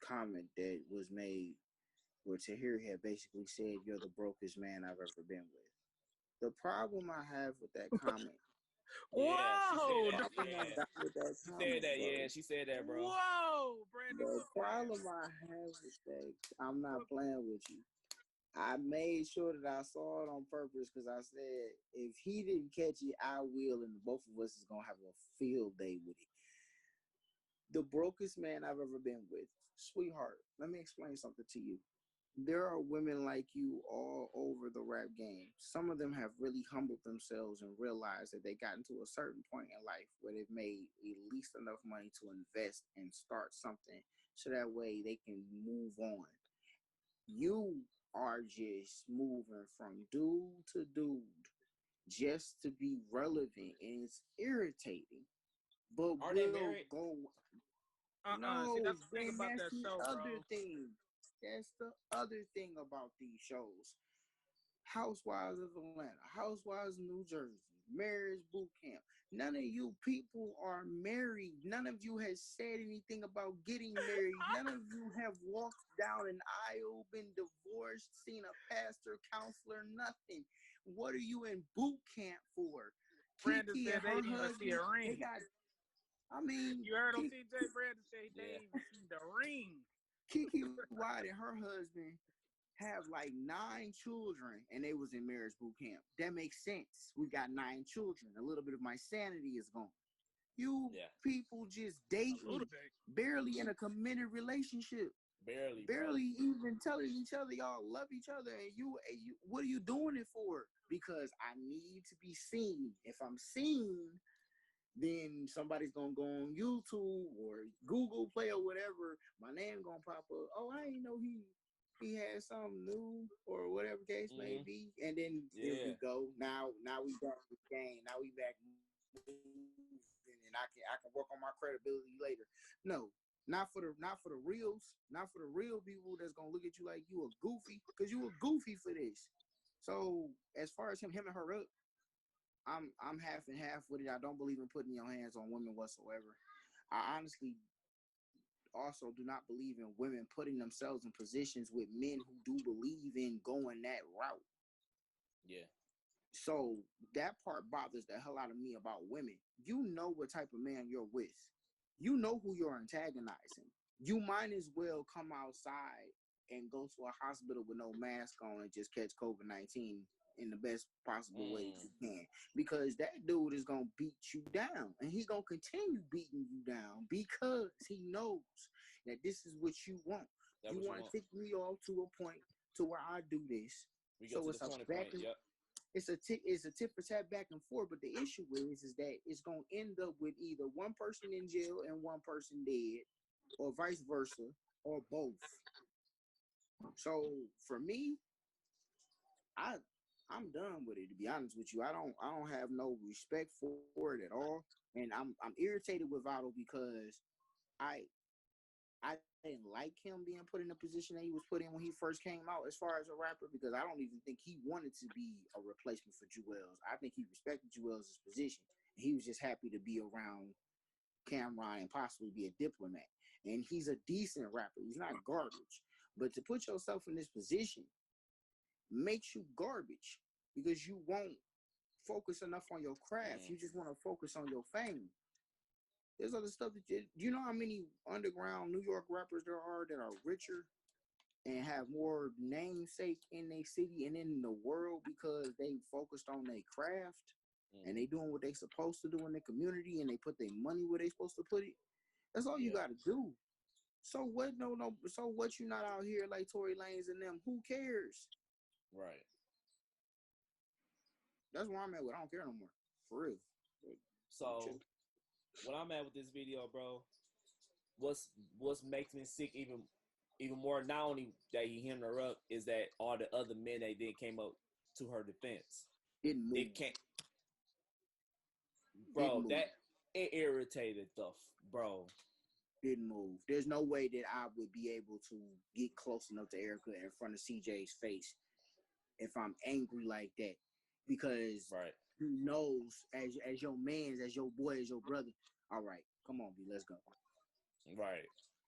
comment that was made where Tahiri had basically said, "You're the brokest man I've ever been with." The problem I have with that comment, Yeah, she Whoa! said that. problem I Yeah, got with that she said comment, that. bro, Yeah, she said that, bro. Whoa, Brandon, the go ahead. problem I have with that, I'm not playing with you. I made sure that I saw it on purpose because I said if he didn't catch it, I will, and both of us is gonna have a field day with it. The brokest man I've ever been with, sweetheart. Let me explain something to you. There are women like you all over the rap game. Some of them have really humbled themselves and realized that they got into a certain point in life where they've made at least enough money to invest and start something so that way they can move on. You are just moving from dude to dude just to be relevant, and it's irritating. But Are they we'll married? go. See, No, that's the thing then about that's that the show, other bro. thing. That's the other thing about these shows. Housewives of Atlanta, Housewives of New Jersey, Marriage Boot Camp. None of you people are married. None of you has said anything about getting married. None of you have walked down an aisle, been divorced, seen a pastor, counselor, nothing. What are you in boot camp for? Brandon Kiki said and they her didn't even see husband, a they ring. got, I mean, You heard on TJ. Brandon said they Yeah. didn't even see the ring. Kiki White and her husband have like 9 children and they was in marriage boot camp. That makes sense. We got 9 children. A little bit of my sanity is gone. You Yeah. people just A little dating, bit. barely in a committed relationship, Barely, bro. barely even telling each other y'all love each other. And you, what are you doing it for? Because I need to be seen. If I'm seen, then somebody's gonna go on YouTube or Google Play or whatever. My name gonna pop up. Oh, I didn't know he had something new or whatever case may be. And then here Yeah. we go. Now we back in the game. Now we back moving, and I can work on my credibility later. No, not for the reals, not for the real people that's gonna look at you like you a goofy, because you a goofy for this. So as far as him and her up, I'm half and half with it. I don't believe in putting your hands on women whatsoever. I honestly also do not believe in women putting themselves in positions with men who do believe in going that route. Yeah. So that part bothers the hell out of me about women. You know what type of man you're with. You know who you're antagonizing. You might as well come outside and go to a hospital with no mask on and just catch COVID-19 in the best possible way that you can. Because that dude is going to beat you down. And he's going to continue beating you down because he knows that this is what you want. That You what you want to want. take me off to a point to where I do this. We go So to it's the a turning back point. and Yep. it's a tit for tat back and forth. But the issue is that it's gonna end up with either one person in jail and one person dead, or vice versa, or both. So for me, I I'm done with it, to be honest with you. I don't have no respect for it at all. And I'm irritated with Votto because I I didn't like him being put in the position that he was put in when he first came out as far as a rapper, because I don't even think he wanted to be a replacement for Jewels. I think he respected Jewels' position. He was just happy to be around Cameron and possibly be a diplomat. And he's a decent rapper. He's not garbage. But to put yourself in this position makes you garbage because you won't focus enough on your craft. You just want to focus on your fame. There's other stuff that do you know how many underground New York rappers there are that are richer and have more namesake in their city and in the world because they focused on their craft and they doing what they supposed to do in the community and they put their money where they supposed to put it. That's all you got to do. So what? No. So what? You not out here like Tory Lanez and them? Who cares? Right. That's where I'm at with. I don't care no more. For real. So what I'm at with this video, bro, what's makes me sick even more, not only that he hemmed her up, is that all the other men that then came up to her defense. Didn't move. They can't, bro. That it irritated bro. Didn't move. There's no way that I would be able to get close enough to Erica in front of CJ's face if I'm angry like that, because he knows as your man, as your boy, as your brother. All right, come on, B, let's go. Right.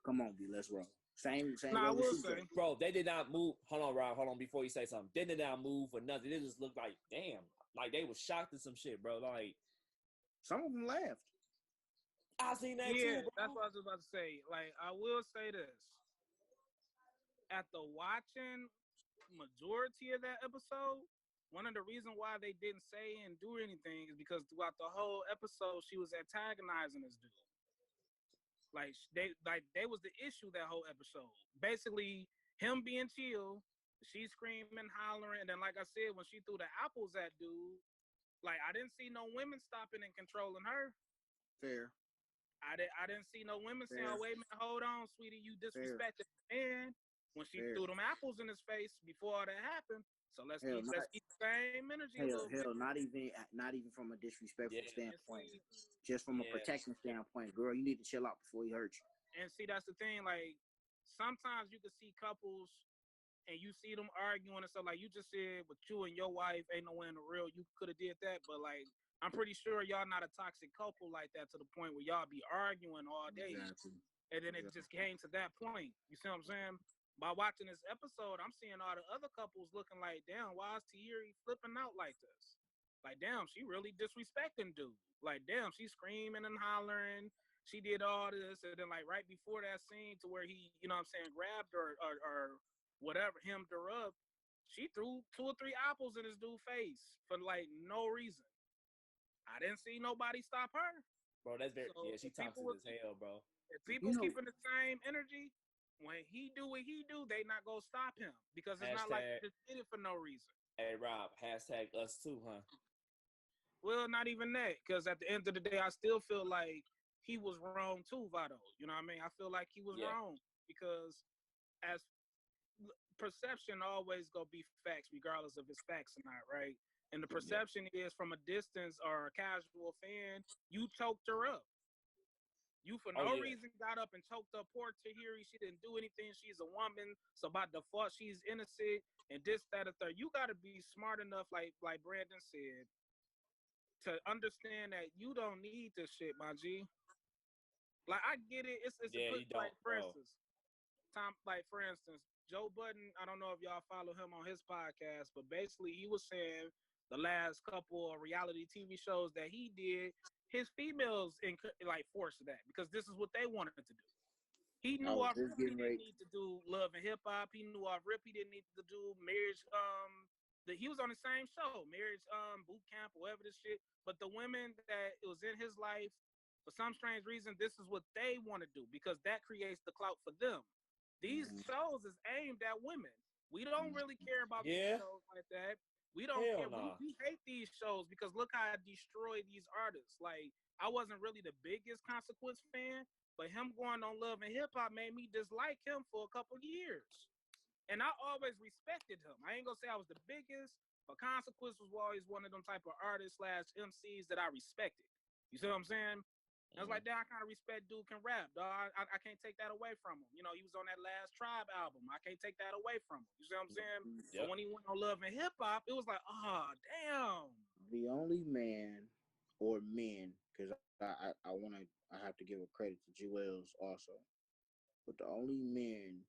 Come on, B, let's roll. Same I way will with CJ. say, bro, they did not move. Hold on, Rob. Hold on before you say something. They did not move or nothing. They just looked like, damn, like they was shocked at some shit, bro. Like some of them laughed. I seen that yeah, too, bro. that's what I was about to say. Like, I will say this. After watching majority of that episode, one of the reasons why they didn't say and do anything is because throughout the whole episode she was antagonizing this dude. They was the issue that whole episode. Basically, him being chill, she screaming, hollering, and then like I said, when she threw the apples at dude, like I didn't see no women stopping and controlling her. Fair. I didn't see no women saying, Fair. "Oh, wait a minute, hold on, sweetie, you Fair. disrespected the man." When she Fair. threw them apples in his face before all that happened. So let's Hell, keep the same energy a little bit. hell, not even from a disrespectful Yeah. standpoint. See, Just from a Yeah. protection standpoint, girl, you need to chill out before he hurts you. and see, that's the thing. Like sometimes you can see couples and you see them arguing and stuff. Like you just said, with you and your wife, ain't no way in the real you could have did that. But like, I'm pretty sure y'all not a toxic couple like that to the point where y'all be arguing all day. Exactly. And then it just came to that point. You see what I'm saying? By watching this episode, I'm seeing all the other couples looking like, damn, why is Tieri flipping out like this? Like, damn, she really disrespecting dude. Like, damn, she's screaming and hollering. She did all this. And then, like, right before that scene to where he, you know what I'm saying, grabbed her or whatever, hemmed her up, she threw 2 or 3 apples in this dude's face for, like, no reason. I didn't see nobody stop her. Bro, that's very, So yeah, she if people toxic as hell, bro. If people You know- keeping the same energy, when he do what he do, they not gonna stop him because it's not like Hashtag- he just did it for no reason. Hey, Rob, hashtag us too, huh? Well, not even that, because at the end of the day, I still feel like he was wrong too, Vado. You know what I mean? I feel like he was Yeah. wrong because as perception always gonna be facts, regardless if it's facts or not, right? And the perception is from a distance or a casual fan, you choked her up. You for no reason got up and choked up poor Tahiri. She didn't do anything. She's a woman, so by default she's innocent. And this, that, and third. You got to be smart enough, like Brandon said, to understand that you don't need this shit, my G. Like I get it. It's Yeah, a good, you don't, like for bro. instance, for instance, Joe Budden. I don't know if y'all follow him on his podcast, but basically he was saying the last couple of reality TV shows that he did, his females like forced that because this is what they wanted to do. He knew off rip he didn't need to do Love and Hip Hop. He knew off rip he didn't need to do Marriage. He was on the same show, Marriage Boot Camp, whatever this shit. But the women that it was in his life, for some strange reason, this is what they want to do because that creates the clout for them. These shows is aimed at women. We don't really care about these shows like that. We don't care. We hate these shows because look how I destroy these artists. Like I wasn't really the biggest Consequence fan, but him going on Love and Hip Hop made me dislike him for a couple years. And I always respected him. I ain't gonna say I was the biggest, but Consequence was always one of them type of artists / MCs that I respected. You see what I'm saying? I was like, damn, I kind of respect dude can rap, dog. I can't take that away from him. You know, he was on that last Tribe album. I can't take that away from him. You see what I'm saying? Yep. But when he went on Love and Hip Hop, it was like, oh, damn. The only man or men, because I have to give a credit to Jewels also, but the only men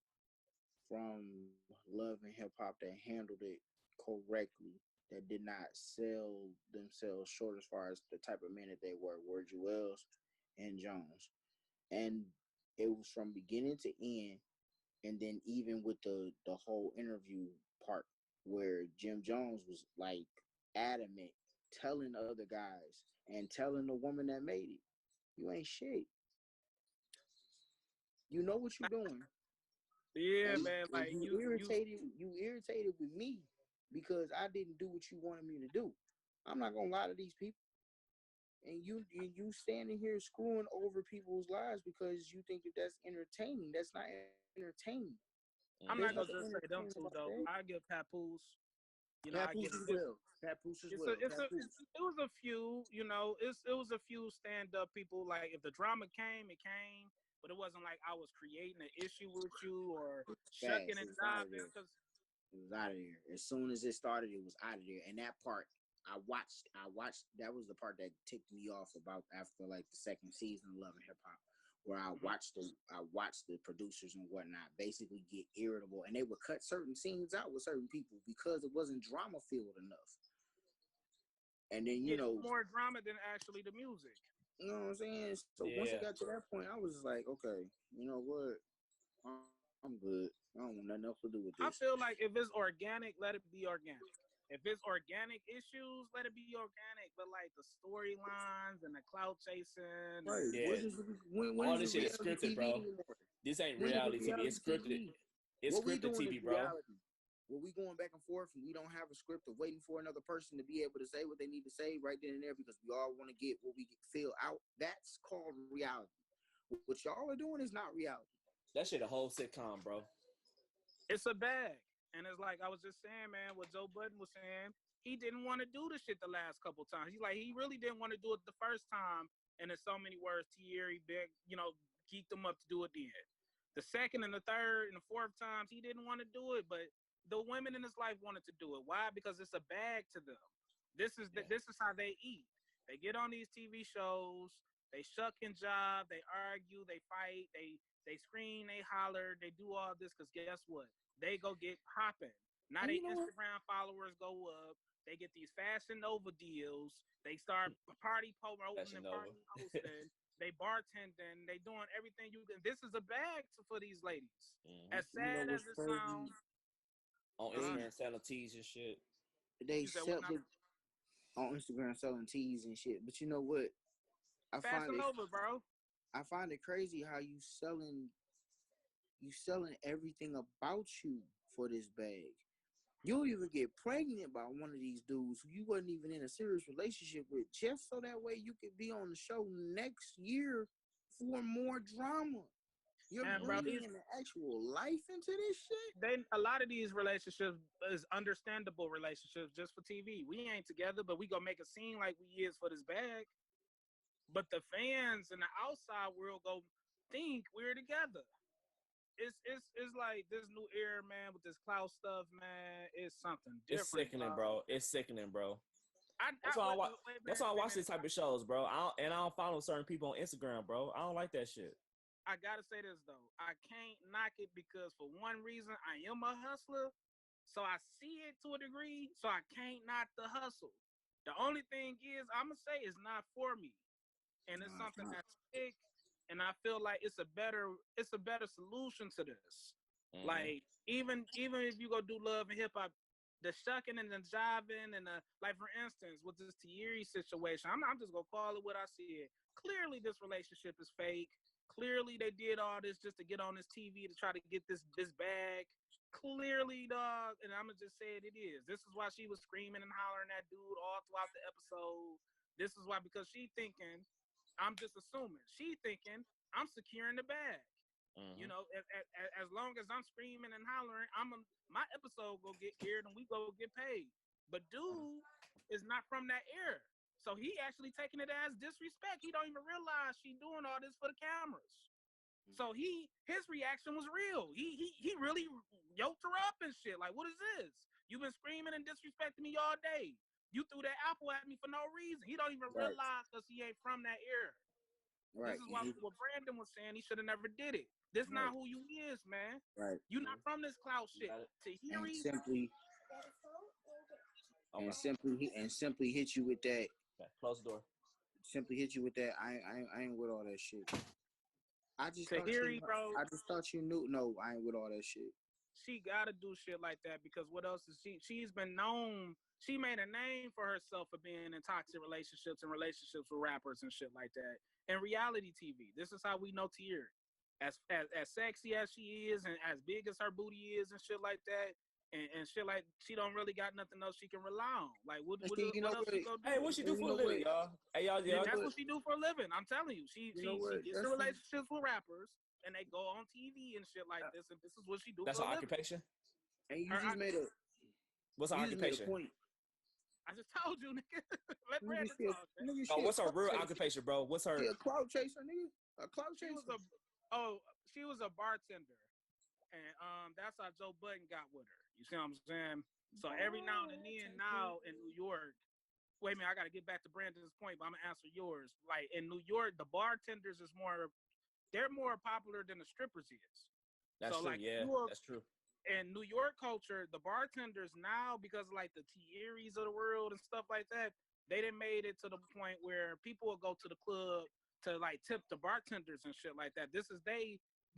from Love and Hip Hop that handled it correctly, that did not sell themselves short as far as the type of men that they were Jewels and Jones. And it was from beginning to end, and then even with the whole interview part where Jim Jones was like adamant, telling other guys and telling the woman that made it, you ain't shit. You know what you're doing. Yeah, and, man. Like you irritated with me because I didn't do what you wanted me to do. I'm not gonna lie to these people. And you standing here screwing over people's lives because you think that that's entertaining. That's not entertaining. I'm not gonna just say them two though. I give Papoose. You know, Papoose as well. Papoose as well. It was a few. You know, it was a few stand up people. Like if the drama came, it came. But it wasn't like I was creating an issue with you or shucking and jiving because it was out of there. As soon as it started, it was out of there. And that part, I watched. That was the part that ticked me off about after like the second season of Love and Hip Hop, where I watched the producers and whatnot basically get irritable, and they would cut certain scenes out with certain people because it wasn't drama filled enough. And then more drama than actually the music. You know what I'm saying? So once it got to that point, I was like, okay, you know what? I'm good. I don't want nothing else to do with I this. feel like if it's organic, let it be organic. If it's organic issues, let it be organic. But like the storylines and the clout chasing and Right. Yeah, When all is this it shit is reality scripted, TV bro. anymore? This ain't When is it reality TV. reality It's scripted. TV? It's What we scripted doing is TV, bro. reality. Well, we going back and forth, and we don't have a script of waiting for another person to be able to say what they need to say right then and there because we all want to get what we feel out. That's called reality. What y'all are doing is not reality. That shit a whole sitcom, bro. it's a bag. And it's like I was just saying, man, what Joe Budden was saying, he didn't want to do the shit the last couple times. He's like, he really didn't want to do it the first time. And in so many words, Thierry big, geeked him up to do it then. The second and the third and the fourth times, he didn't want to do it, but the women in his life wanted to do it. Why? Because it's a bag to them. This is how they eat. They get on these TV shows, they shuck and jive, they argue, they fight, they scream, they holler, they do all this because guess what? They go get popping. Now And they you know what? Instagram followers go up. They get these Fashion Nova deals. They start party promoting Fashion and Nova. party hosting. They bartending. They doing everything you can. This is a bag for these ladies. Mhm. As You know sad as what's it crazy? sounds, On They Instagram, selling teas and shit. they you said what sell not on Instagram selling teas and shit. But you know what? I find Fashion it Nova, bro. I find it crazy how you selling everything about you for this bag. You'll even get pregnant by one of these dudes who you wasn't even in a serious relationship with, just so that way you could be on the show next year for more drama. You're And bro, bringing in the actual life into this shit. a lot of these relationships is understandable relationships just for TV. We ain't together, but we gonna make it seem like we is for this bag. But the fans in the outside world go think we're together. It's like this new era, man, with this cloud stuff, man. It's something It's different, sickening, bro. It's sickening, bro. I That's why I watch. wait a That's minute, why I wait a watch these minute. type of shows, bro. I don't follow certain people on Instagram, bro. I don't like that shit. I gotta say this though. I can't knock it because for one reason, I am a hustler, so I see it to a degree. So I can't knock the hustle. The only thing is, I'ma say it's not for me, and it's Nah, it's something not. that's big, and I feel like it's a better solution to this. Mhm. Like even if you go do love and hip hop, the shucking and the jiving and the like for instance with this Thierry situation, I'm just gonna call it what I see it. Clearly this relationship is fake. Clearly they did all this just to get on this TV to try to get this bag. Clearly, dog, and I'm gonna just say it is. This is why she was screaming and hollering at dude all throughout the episode. This is why because she thinking, I'm just assuming she thinking I'm securing the bag. Mhm. As long as I'm screaming and hollering, my episode go get aired and we go get paid. But dude is not from that era, so he actually taking it as disrespect. He don't even realize she doing all this for the cameras. So his reaction was real. He really yoked her up and shit. Like, what is this? You've been screaming and disrespecting me all day. You threw that apple at me for no reason. He don't even Right, realize because he ain't from that era. This right, is why what Brandon was saying. He should have never did it. This right, not who you is, man. right. You not from this clout You shit. got it. And Tahiri, simply Okay. and simply hit you with that. Okay. Close the door. Simply hit you with that. I ain't with all that shit. Tahiri, bro. I just thought you knew. No, I ain't with all that shit. She gotta do shit like that because what else is she? She's been known. She made a name for herself for being in toxic relationships and relationships with rappers and shit like that. And reality TV. This is how we know Tahiri. As sexy as she is and as big as her booty is and shit like that. And shit like she don't really got nothing else she can rely on. Like And see, you know what else what? she gonna do? Hey, what she do You for a know living, what? y'all? Hey, y'all, You know y'all. That's what? what she do for a living. I'm telling you, she You know she what? gets in relationships with rappers, and they go on TV and shit like this, and this is what she do That's for her a living. occupation. And Her, I, What's her you just made a occupation? point. I just told you, nigga. Let Nigga, Brandon talk, man. Oh, she a what's her clout real chaser. occupation, bro? What's her? She a clout chaser, nigga. A clout She was chaser. she was a bartender, and that's how Joe Budden got with her. You see what I'm saying? So every now and then, now in New York. Wait a minute, I got to get back to Brandon's point, but I'm gonna answer yours. Like in New York, the bartenders they're more popular than the strippers is. That's So true. like Yeah, that's true. in New York culture, the bartenders now, because of like the Thierrys of the world and stuff like that, they done made it to the point where people will go to the club to like tip the bartenders and shit like that.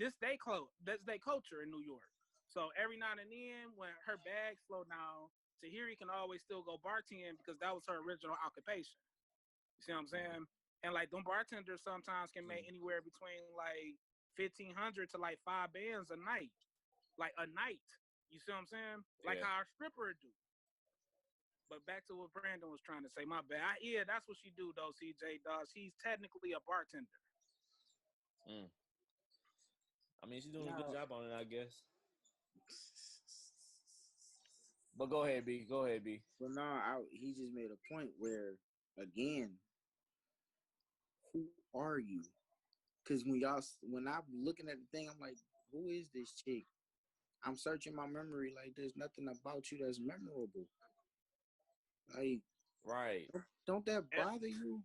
This they culture in New York. So every now and then, when her bag slow down, Tahiri can always still go bartend because that was her original occupation. You see what I'm saying? And like them bartenders sometimes can make anywhere between like 1,500 to like 5 bands a night, like a night. You see what I'm saying? Like how our stripper do. But back to what Brandon was trying to say. My bad. Yeah, that's what she do though, CJ. Dog. She's technically a bartender. I mean, she's doing a good job on it, I guess. But go ahead, B. Go ahead, B. But no, he just made a point where, again, who are you? Because when I'm looking at the thing, I'm like, who is this chick? I'm searching my memory, like there's nothing about you that's memorable. Like, right? Don't that bother you?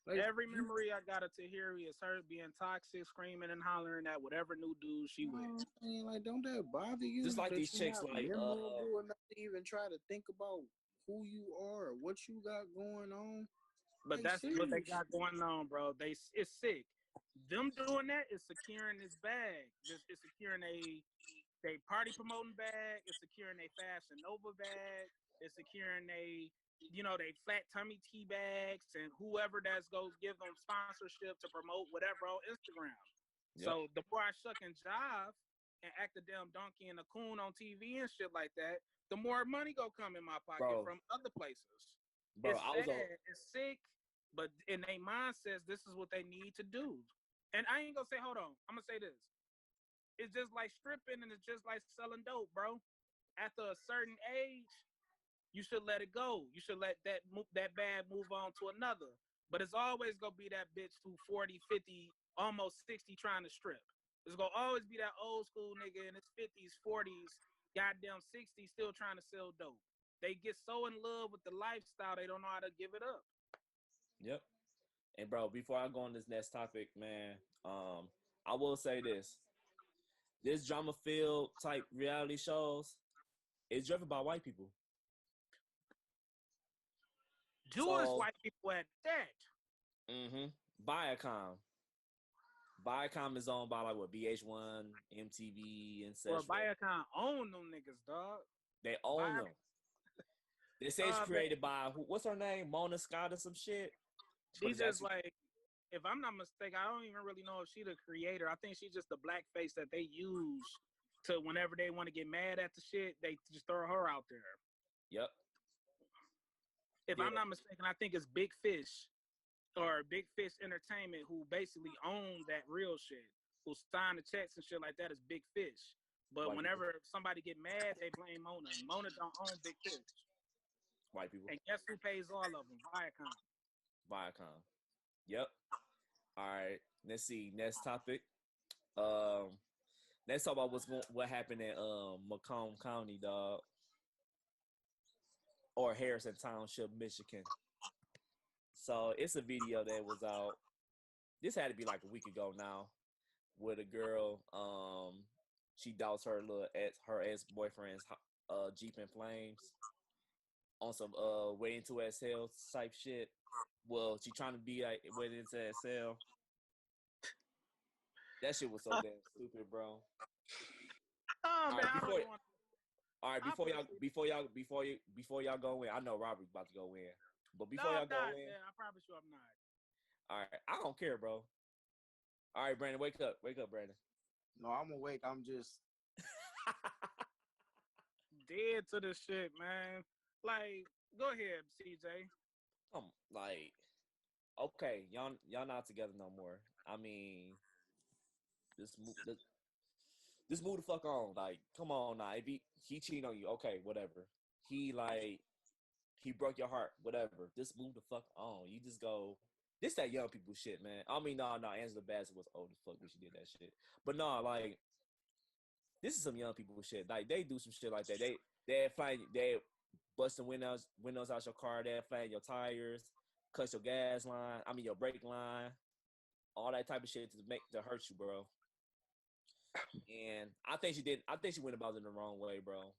Like, every memory I got of Tahiri is her being toxic, screaming and hollering at whatever new dude she with. Like, don't that bother you? Just like that these chicks, like memorable enough to even try to think about who you are, or what you got going on. But like, that's seriously. what they got going on, bro. It's sick. Them doing that is securing this bag. It's securing they party promoting bag. It's securing a Fashion Nova bag. It's securing they flat tummy tea bags and whoever that's goes give them sponsorship to promote whatever on Instagram. Yep. So the more I shuck and jive and act a damn donkey and a coon on TV and shit like that, the more money go come in my pocket from other places. Bro, it's sad, it's sick, but in their mind says this is what they need to do. And I ain't gonna say, hold on, I'm gonna say this. It's just like stripping and it's just like selling dope, bro. After a certain age, you should let it go. You should let that bad move on to another. But it's always going to be that bitch who 40, 50, almost 60 trying to strip. It's going to always be that old school nigga in his 50s, 40s, goddamn 60s still trying to sell dope. They get so in love with the lifestyle, they don't know how to give it up. Yep. And bro, before I go on this next topic, man, I will say this. This drama-filled type reality shows is driven by white people. Jewish white people at that. Viacom. Viacom is owned by like what, VH1, MTV, and such. Well, Viacom own them niggas, dog. They own them. They say it's created by what's her name? Mona Scott or some shit. She's just like, if I'm not mistaken, I don't even really know if she's the creator. I think she's just the blackface that they use to whenever they want to get mad at the shit, they just throw her out there. Yep. If I'm not mistaken, I think it's Big Fish or Big Fish Entertainment who basically own that real shit, who sign the checks and shit like that is Big Fish. But whenever somebody get mad, they blame Mona. Mona don't own Big Fish. White people. And guess who pays all of them? Viacom. Viacom. Yep. All right. Let's see. Next topic. Let's talk about what happened in Macomb County, dog. Or Harrison Township, Michigan. So it's a video that was out. This had to be like a week ago now, with a girl. She doused her ex-boyfriend's Jeep in flames on some waiting to exhale type shit. Well, she trying to be like waiting to exhale. That shit was so damn stupid, bro. Oh man, all right, before y'all go in, I know Robert's about to go in, but before y'all go in, I promise you I'm not. All right, I don't care, bro. All right, Brandon, wake up, Brandon. No, I'm awake. I'm just dead to this shit, man. Like, go ahead, CJ. Like, okay, y'all not together no more. I mean, just move the fuck on. Like, come on now. If he cheated on you, okay, whatever. He broke your heart, whatever. Just move the fuck on. You just go. This that young people shit, man. I mean, no, Angela Bassett was old as fuck when she did that shit. But no, like, this is some young people shit. Like, they do some shit like that. They busting windows out your car. They flatten your tires, cut your gas line. I mean, your brake line. All that type of shit to hurt you, bro. And I think she went about it in the wrong way, bro.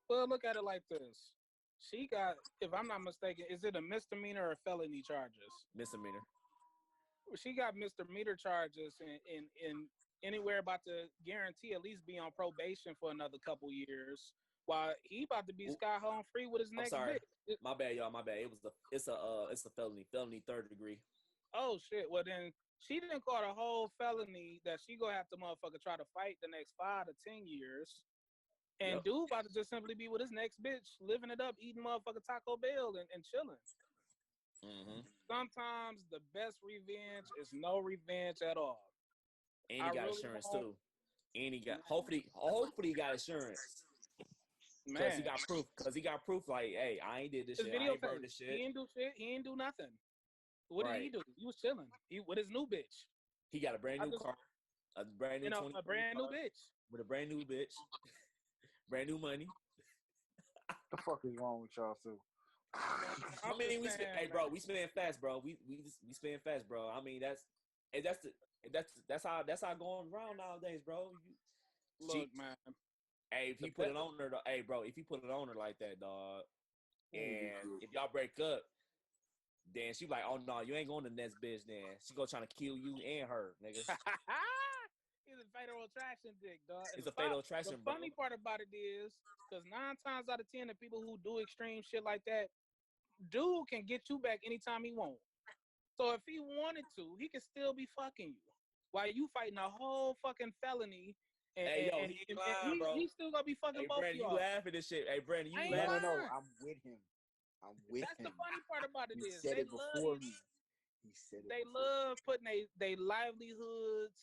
Well, look at it like this. She got, if I'm not mistaken, is it a misdemeanor or felony charges? Misdemeanor. She got misdemeanor charges in anywhere about to guarantee at least be on probation for another couple years, while he about to be sky home free with his I'm next sorry. bitch. My bad, y'all. My bad. It's a felony 3rd degree. Oh shit! Well then, she didn't call it a whole felony that she gonna have to motherfucker try to fight the next 5 to 10 years. And Yep. dude about to just simply be with his next bitch, living it up, eating motherfucker Taco Bell and chilling. Mm-hmm. Sometimes the best revenge is no revenge at all. And I he got really insurance hope, too. And he got hopefully he got insurance. Cause he man. got proof. Cause he got proof. Like, hey, I ain't did this His shit. I video ain't burned footage. this He shit. ain't do shit. He ain't do nothing. What did he Right. do? He was chilling. He with his new bitch. He got a brand I new just, car, a brand new you know, 20 a brand new car bitch. with a brand new bitch, brand new money. The fuck is wrong with y'all too? I'm I mean, just saying, hey, bro, man. we spend fast, bro. We spend fast, bro. I mean, that's how going around nowadays, bro. Look, man. Hey, if The he put it best, on her, hey, bro, if he put it on her like that, dog, Ooh, and if y'all break up, then she like, oh no, you ain't going to the next bitch. Then she go trying to kill you and her, nigga. he's a fatal attraction dick, dog. And It's a fatal attraction, the bro. funny part about it is, because 9 times out of 10, the people who do extreme shit like that, dude can get you back anytime he wants. So if he wanted to, he could still be fucking you while you fighting a whole fucking felony, and, Hey, yo, and, he and, ain't and lying, bro. he still gonna be fucking Hey, both of Brandon, you y'all. laughing at this shit. Hey, Brandon, you I ain't no, laughing. no, lying. I'm with him. I'm with That's him. the funny part about it He is said they it love before me. He said it. they before. love putting they livelihoods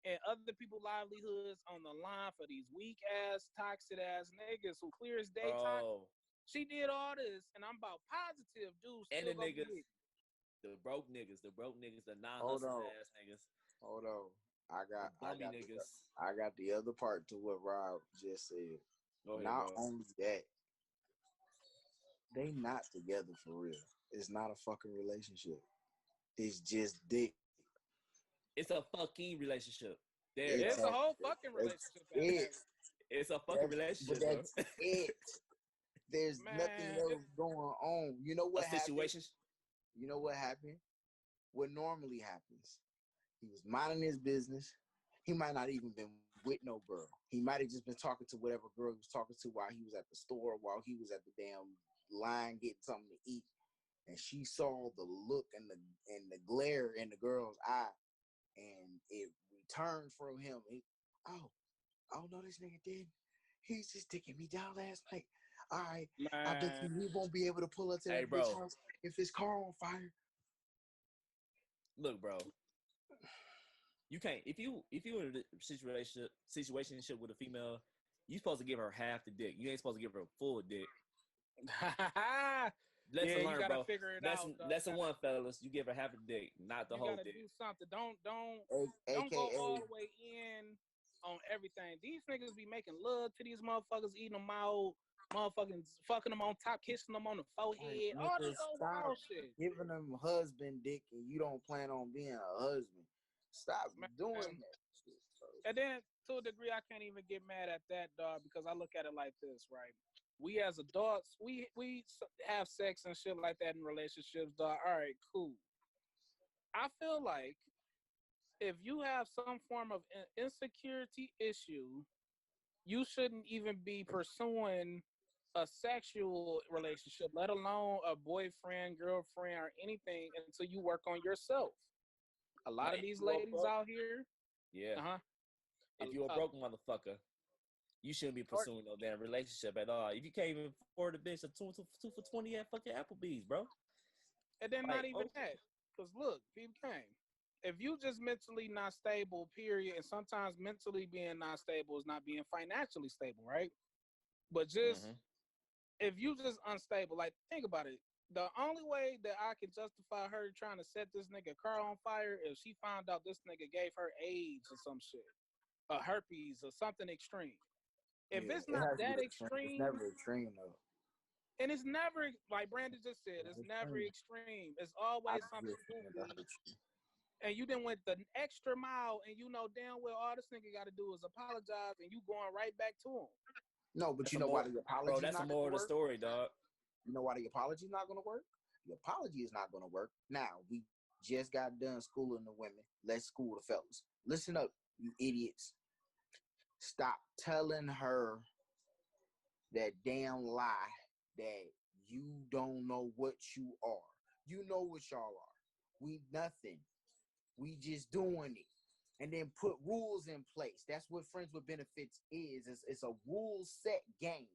and other people's livelihoods on the line for these weak ass, toxic ass niggas who clear as day toxic. Bro. She did all this, and I'm about positive, dude. And Still the gonna be niggas, with you. the broke niggas, the Hold non-hustling on. ass niggas, Hold on. the bummy niggas. I got the other part to what Rob just said. Go ahead, Not bro. only that, they not together for real. It's not a fucking relationship. It's just dick. It's a fucking relationship. There you It's go. a whole fucking That's relationship at it. that. It's a fucking relationship, But bro. that's it. There's nothing Man, else going on. You know A what happened? situation. You know what happened? What normally happens? He was minding his business. He might not even been with no girl. He might have just been talking to whatever girl he was talking to while he was at the store, while he was at the damn line getting something to eat. And she saw the look and the glare in the girl's eye, and it returned from him. Oh no, this nigga did. He's just taking me down last night. All right, I bet man. you we won't be able to pull up to Hey, that bitch bro. house if his car on fire. Look, bro. You can't if you in a situationship with a female, you supposed to give her half the dick. You ain't supposed to give her a full dick. Yeah, Lesson you learned, gotta bro. figure it Lesson out. Dog. lesson one, fellas. You give her half a dick, not the You whole gotta dick. do something. Don't AKA go all the way in on everything. These niggas be making love to these motherfuckers, eating them out, motherfucking fucking them on top, kissing them on the forehead, all nigga, this old stop wild shit. giving them husband dick and you don't plan on being a husband. Stop doing that shit, bro. And then to a degree, I can't even get mad at that, dog, because I look at it like this, right? We as adults, we have sex and shit like that in relationships, dog. All right, cool. I feel like if you have some form of insecurity issue, you shouldn't even be pursuing a sexual relationship, let alone a boyfriend, girlfriend, or anything until you work on yourself. A lot of Like, these you a ladies broke- out here, Yeah. uh-huh. If you're a broke motherfucker, you shouldn't be pursuing no damn relationship at all. If you can't even afford a bitch a two for 20 at fucking Applebee's, bro. And then Like, not even that. Because look, people came. If you just mentally not stable, period, and sometimes mentally being not stable is not being financially stable, right? But just Mhm. if you just unstable, like think about it. The only way that I can justify her trying to set this nigga car on fire is she found out this nigga gave her AIDS or some shit, herpes or something extreme. If Yeah, it's it not has to be that extreme. It's extreme, never extreme though. and it's never like Brandon just said, it's It's never extreme. extreme. It's always I something just think that goofy. hurts you. And you done went the extra mile, and you know damn well all this nigga got to do is apologize, and you going right back to him. No, but That's you a know why more, the bro. apology That's a not more gonna of the work? story, dog. You know why the apology is not gonna work? The apology is not gonna work. Now we just got done schooling the women. Let's school the fellas. Listen up, You idiots. Stop telling her that damn lie that you don't know what you are. You know what y'all are. We nothing. We just doing it. And then put rules in place. That's what friends with benefits is. It's a rule set game.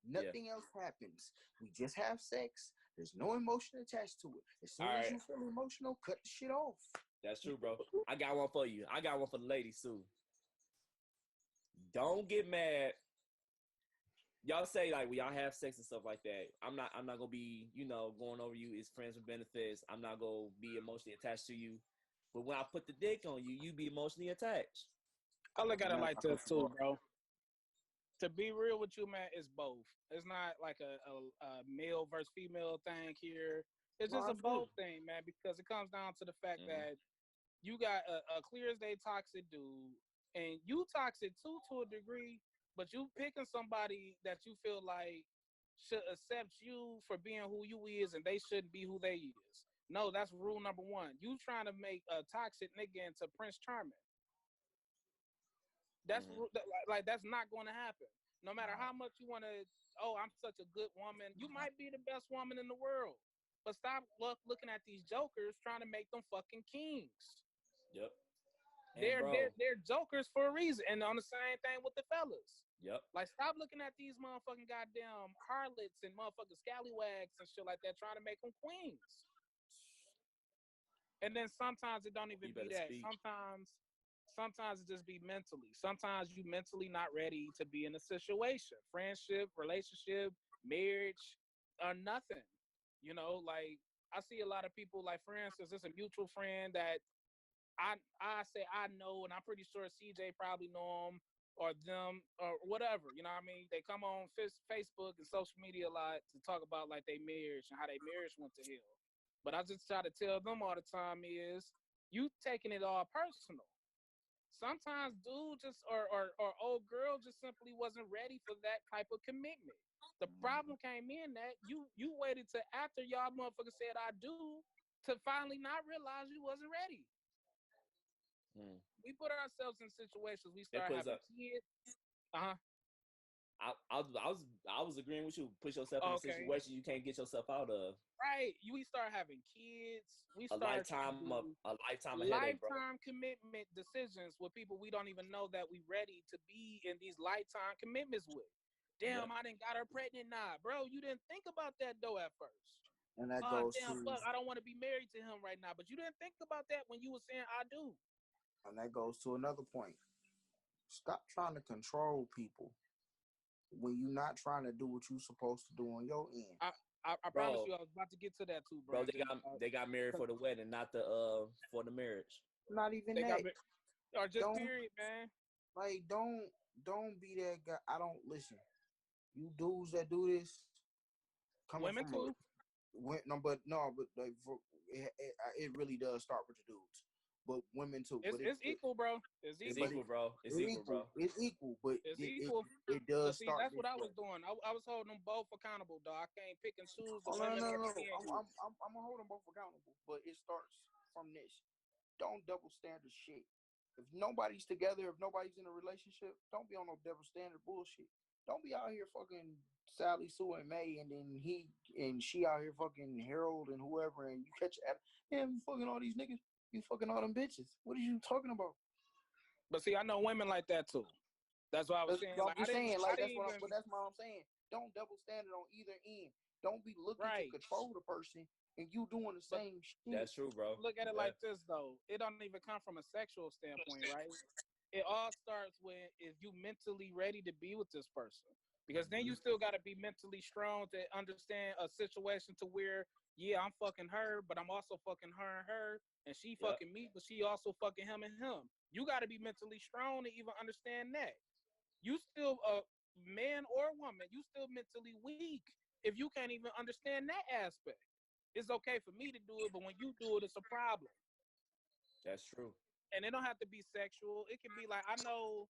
Nothing else happens. We just have sex. There's no emotion attached to it. As soon as you feel emotional, cut the shit off. That's true, bro. I got one for you. I got one for the ladies too. Don't get mad. Y'all say like when y'all have sex and stuff like that. I'm not gonna be, going over you as friends with benefits. I'm not gonna be emotionally attached to you. But when I put the dick on you, you be emotionally attached. I look at it like this too, bro. To be real with you, man, it's both. It's not like a male versus female thing here. It's just a both thing, man, because it comes down to the fact that you got a clear as day toxic dude, and you toxic too to a degree, but you picking somebody that you feel like should accept you for being who you is, and they shouldn't be who they is. No, that's rule number one. You trying to make a toxic nigga into Prince Charming. That's like that's not going to happen. No matter how much you want to, oh, I'm such a good woman. You might be the best woman in the world, but stop looking at these jokers trying to make them fucking kings. Yep. They're jokers for a reason. And on the same thing with the fellas. Yep. Like, stop looking at these motherfucking goddamn harlots and motherfucking scallywags and shit like that, trying to make them queens. And then sometimes it don't even be that. Speak. Sometimes it just be mentally. Sometimes you mentally not ready to be in a situation, friendship, relationship, marriage, or nothing. Like I see a lot of people, like for instance, there's a mutual friend that I say I know, and I'm pretty sure CJ probably know them or them or whatever. You know what I mean? They come on Facebook and social media a lot to talk about like their marriage and how their marriage went to hell. But I just try to tell them all the time is you taking it all personal. Sometimes dude just or old girl just simply wasn't ready for that type of commitment. The problem came in that you waited to after y'all motherfuckers said I do to finally not realize you wasn't ready. We put ourselves in situations. We start having kids. I was agreeing with you. Put yourself in a situation you can't get yourself out of. Right. We start having kids. We start a lifetime of headache, bro. Lifetime commitment decisions with people we don't even know that we ready to be in these lifetime commitments with. Damn, I didn't got her pregnant. Nah, bro, you didn't think about that though at first. And that goes fuck, I don't want to be married to him right now. But you didn't think about that when you were saying I do. And that goes to another point. Stop trying to control people when you're not trying to do what you're supposed to do on your end. I promise you, I was about to get to that too, bro. They got married for the wedding, not for the marriage. Not even that. Or just period, man. Like, don't be that guy. I don't listen. You dudes that do this, women too. But like, it really does start with the dudes. But women too. It's equal, bro. It's equal, bro. It's equal, bro. It's equal, but it's equal. It does see, start. That's what I was doing. I was holding them both accountable, dog. I can't pick and choose the women. No. I'm gonna hold them both accountable, but it starts from this. Don't double standard shit. If nobody's together, if nobody's in a relationship, don't be on no double standard bullshit. Don't be out here fucking Sally, Sue, and May, and then she out here fucking Harold and whoever, and you catch at him fucking all these niggas. You fucking all them bitches. What are you talking about? But see, I know women like that too. That's what I was saying. That's what I'm saying. Don't double standard on either end. Don't be looking to control the person and you doing the same shit. That's true, bro. Look at it like this though. It don't even come from a sexual standpoint, right? It all starts with if you mentally ready to be with this person. Because then you still got to be mentally strong to understand a situation to where, yeah, I'm fucking her, but I'm also fucking her and her, and she fucking me, but she also fucking him and him. You got to be mentally strong to even understand that. You still a man or woman, you still mentally weak if you can't even understand that aspect. It's okay for me to do it, but when you do it, it's a problem. That's true. And it don't have to be sexual. It can be like, I know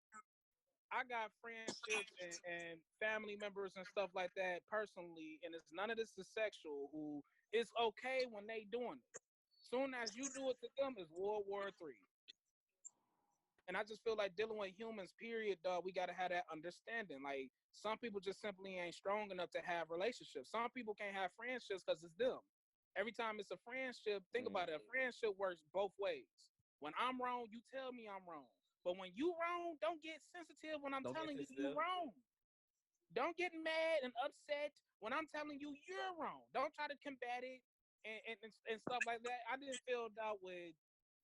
I got friendships and family members and stuff like that personally, and it's none of this is sexual, who it's okay when they doing it. Soon as you do it to them, it's World War III. And I just feel like dealing with humans, period, dog, we gotta have that understanding. Like some people just simply ain't strong enough to have relationships. Some people can't have friendships because it's them. Every time it's a friendship, think about it. A friendship works both ways. When I'm wrong, you tell me I'm wrong. But when you wrong, don't get sensitive when I'm Don't get telling you you sensitive. wrong. Don't get mad and upset when I'm telling you you're wrong. Don't try to combat it and stuff like that. I didn't filled out with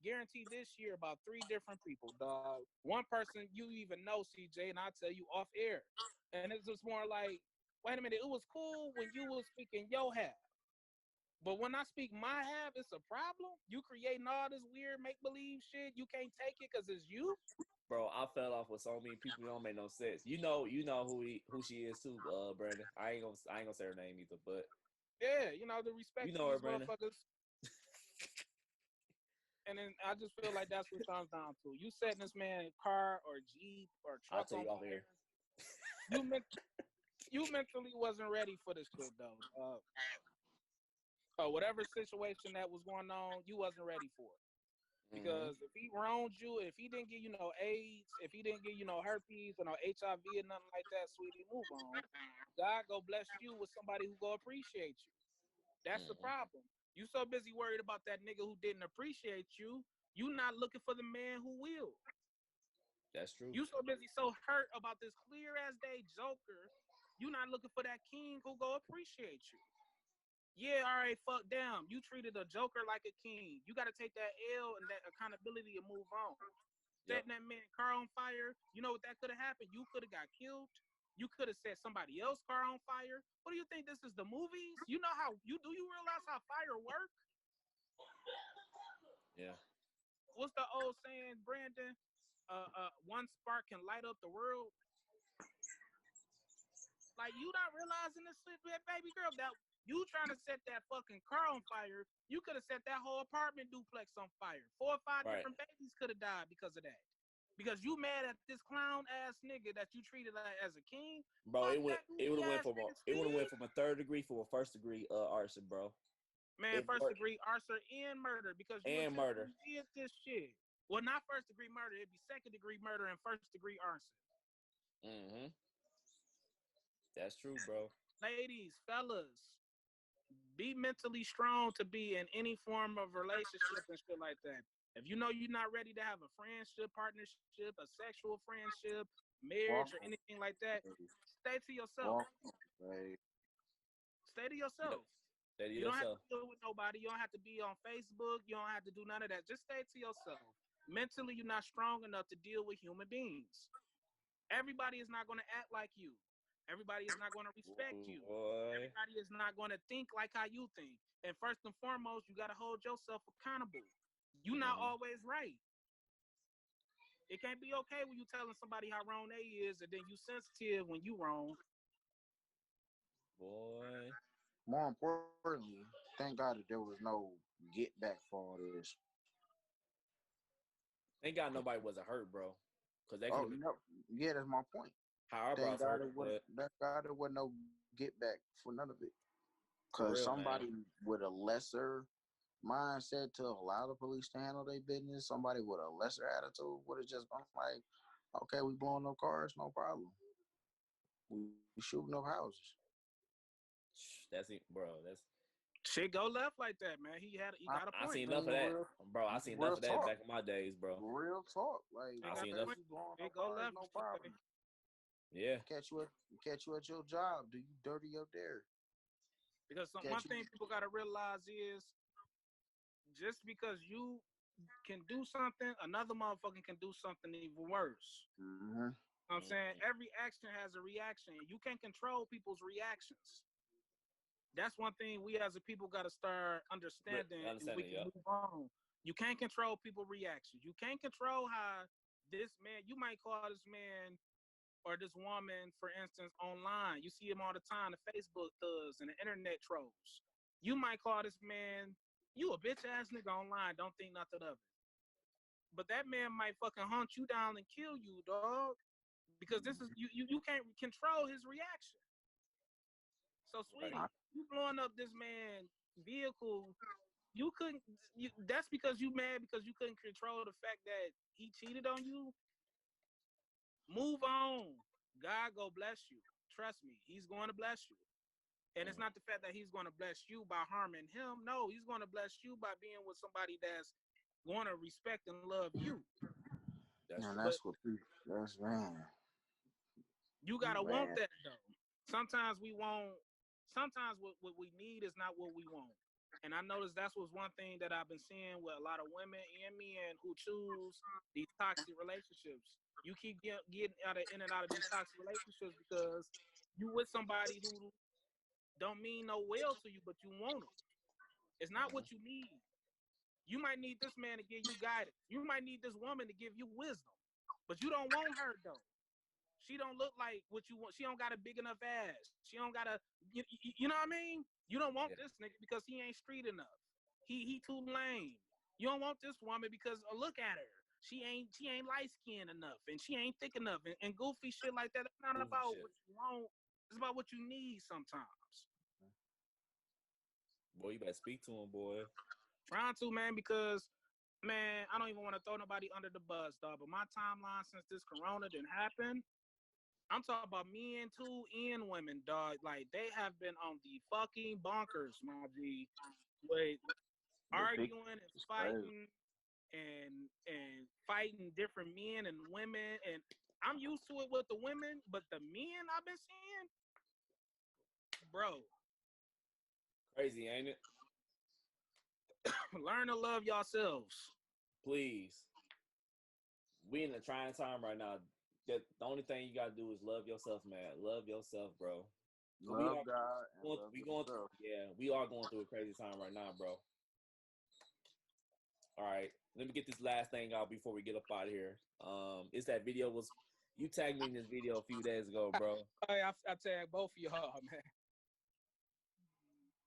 guarantee this year about 3 different people, dog. One person you even know, CJ, and I'll tell you off air. And it's just more like, wait a minute, it was cool when you was speaking your half. But when I speak my half, it's a problem. You creating all this weird make believe shit. You can't take it because it's you. Bro, I fell off with so many people. It don't make no sense. You know who she is too, Brandon. I ain't gonna say her name either, but Yeah, you know, the respect you to know her, these Brandon. motherfuckers. And then I just feel like that's what it comes down to. You setting this man car or Jeep or I'll truck tell on you off fire. here. You meant you mentally wasn't ready for this shit though. Whatever situation that was going on, you wasn't ready for it. Because if he wronged you, if he didn't give you no AIDS, if he didn't give you no herpes or no HIV or nothing like that, sweetie, move on. God go bless you with somebody who go appreciate you. That's the problem. You so busy worried about that nigga who didn't appreciate you, you not looking for the man who will. That's true. You so busy, so hurt about this clear as day joker, you not looking for that king who go appreciate you. Yeah, all right, fuck down. You treated a joker like a king. You got to take that L and that accountability and move on. Yep. Setting that man car on fire, you know what that could have happened? You could have got killed. You could have set somebody else's car on fire. What do you think this is, the movies? You know how you realize how fire work? Yeah. What's the old saying, Brandon? One spark can light up the world. Like you not realizing this shit, baby girl. That you trying to set that fucking car on fire. You could have set that whole apartment duplex on fire. 4 or 5 Right. different babies could have died because of that. Because you mad at this clown ass nigga that you treated like as a king. Bro, Fuck it would that it would have went goofy-ass from nigga, it would have Steve. went from a 3rd degree to a 1st degree arson, bro. Man, It 1st worked. degree arson and murder because you And murder. intentionally did this shit. Well, not 1st degree murder. It'd be 2nd degree murder and 1st degree arson. That's true, bro. Ladies, fellas, be mentally strong to be in any form of relationship and shit like that. If you know you're not ready to have a friendship, partnership, a sexual friendship, marriage, or anything like that, stay to yourself. Stay to yourself. Stay to You don't have yourself. to deal with nobody. You don't have to be on Facebook. You don't have to do none of that. Just stay to yourself. Mentally, you're not strong enough to deal with human beings. Everybody is not going to act like you. Everybody is not going to respect you. Boy. Everybody is not going to think like how you think. And first and foremost, you got to hold yourself accountable. You're not always right. It can't be okay when you telling somebody how wrong they is, and then you sensitive when you wrong. Boy. More importantly, thank God that there was no get back for all this. Thank God nobody wasn't hurt, bro. Because they could Oh have been no, yeah, that's my point. how our Thank bros God hurt, but there wasn't no get back for none of it. for Because real, somebody man. with a lesser mindset to allow the police to handle their business, somebody with a lesser attitude would have just been like, okay, we blowing up cars, no problem. We shooting up houses. That's it, bro. That's Shit go left like that, man. He got a I point. seen enough of that, bro. I seen enough Real of that talk. back in my days, bro. Real talk. Like, He I got seen a enough. point. we blowing It up go cars, left. no problem. Yeah. Catch you at your job. Do you dirty up there? Because one thing people got to realize is just because you can do something, another motherfucker can do something even worse. Mm-hmm. You know what I'm saying? Every action has a reaction. You can't control people's reactions. That's one thing we as a people got to start understanding, and we can move on. You can't control people's reactions. You can't control how this man, you might call this man or this woman, for instance, online. You see him all the time, the Facebook thugs and the internet trolls. You might call this man, you a bitch ass nigga online, don't think nothing of it. But that man might fucking hunt you down and kill you, dog. Because this is you can't control his reaction. So, sweetie, you blowing up this man vehicle you couldn't. That's because you mad because you couldn't control the fact that he cheated on you. Move on. God go bless you. Trust me, He's going to bless you. And it's not the fact that He's going to bless you by harming him. No, He's going to bless you by being with somebody that's going to respect and love you. That's what people. That's man. You gotta want Man. that though. Sometimes we won't. Sometimes what we need is not what we want. And I noticed that's was one thing that I've been seeing with a lot of women and men who choose these toxic relationships. You keep getting out of in and out of these toxic relationships because you with somebody who don't mean no well to you, but you want them. It's not what you need. You might need this man to give you guidance. You might need this woman to give you wisdom, but you don't want her though. She don't look like what you want. She don't got a big enough ass. She don't got a, you know what I mean? You don't want this nigga because he ain't street enough. He too lame. You don't want this woman because look at her. She ain't light skinned enough and she ain't thick enough and goofy shit like that. It's not about what you want. It's about what you need sometimes. Boy, you better speak to him, boy. Trying to, man, because man, I don't even want to throw nobody under the bus, dog. But my timeline since this corona didn't happen, I'm talking about men too and women, dog. Like they have been on the fucking bonkers, my G. With arguing and fighting and fighting different men and women. And I'm used to it with the women, but the men I've been seeing, bro. Crazy, ain't it? Learn to love yourselves. Please. We in a trying time right now. The only thing you gotta do is love yourself, man. Love yourself, bro. Love God and love yourself. We are going through a crazy time right now, bro. All right, let me get this last thing out before we get up out of here. It's that video was you tagged me in this video a few days ago, bro. I tagged both of y'all, man.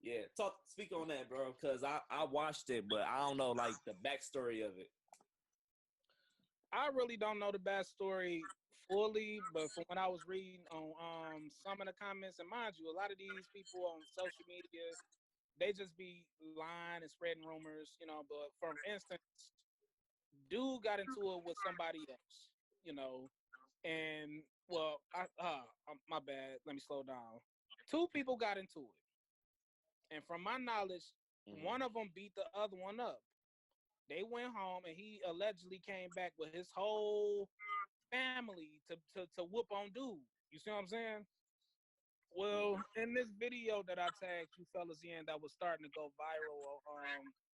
Yeah, speak on that, bro, because I watched it, but I don't know like the backstory of it. I really don't know the backstory fully, but from what I was reading on some of the comments, and mind you, a lot of these people on social media, they just be lying and spreading rumors, you know. But for instance, dude got into it with somebody else, you know, and well, my bad. Let me slow down. Two people got into it, and from my knowledge, one of them beat the other one up. They went home, and he allegedly came back with his whole family to whoop on dude. You see what I'm saying? Well, in this video that I tagged you fellas in that was starting to go viral,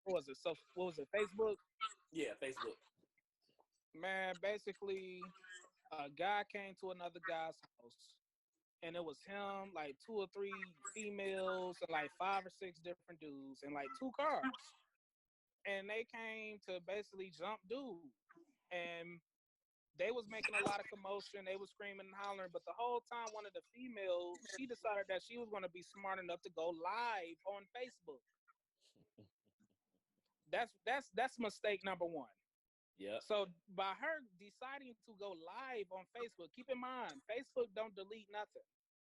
what was it? So what was it? Facebook? Yeah, Facebook. Man, basically, a guy came to another guy's house, and it was him, like 2 or 3 females, and like 5 or 6 different dudes, and like 2 cars. And they came to basically jump dude, and they was making a lot of commotion. They was screaming and hollering, but the whole time, one of the females, she decided that she was going to be smart enough to go live on Facebook. That's mistake number one. Yeah. So by her deciding to go live on Facebook, keep in mind, Facebook don't delete nothing.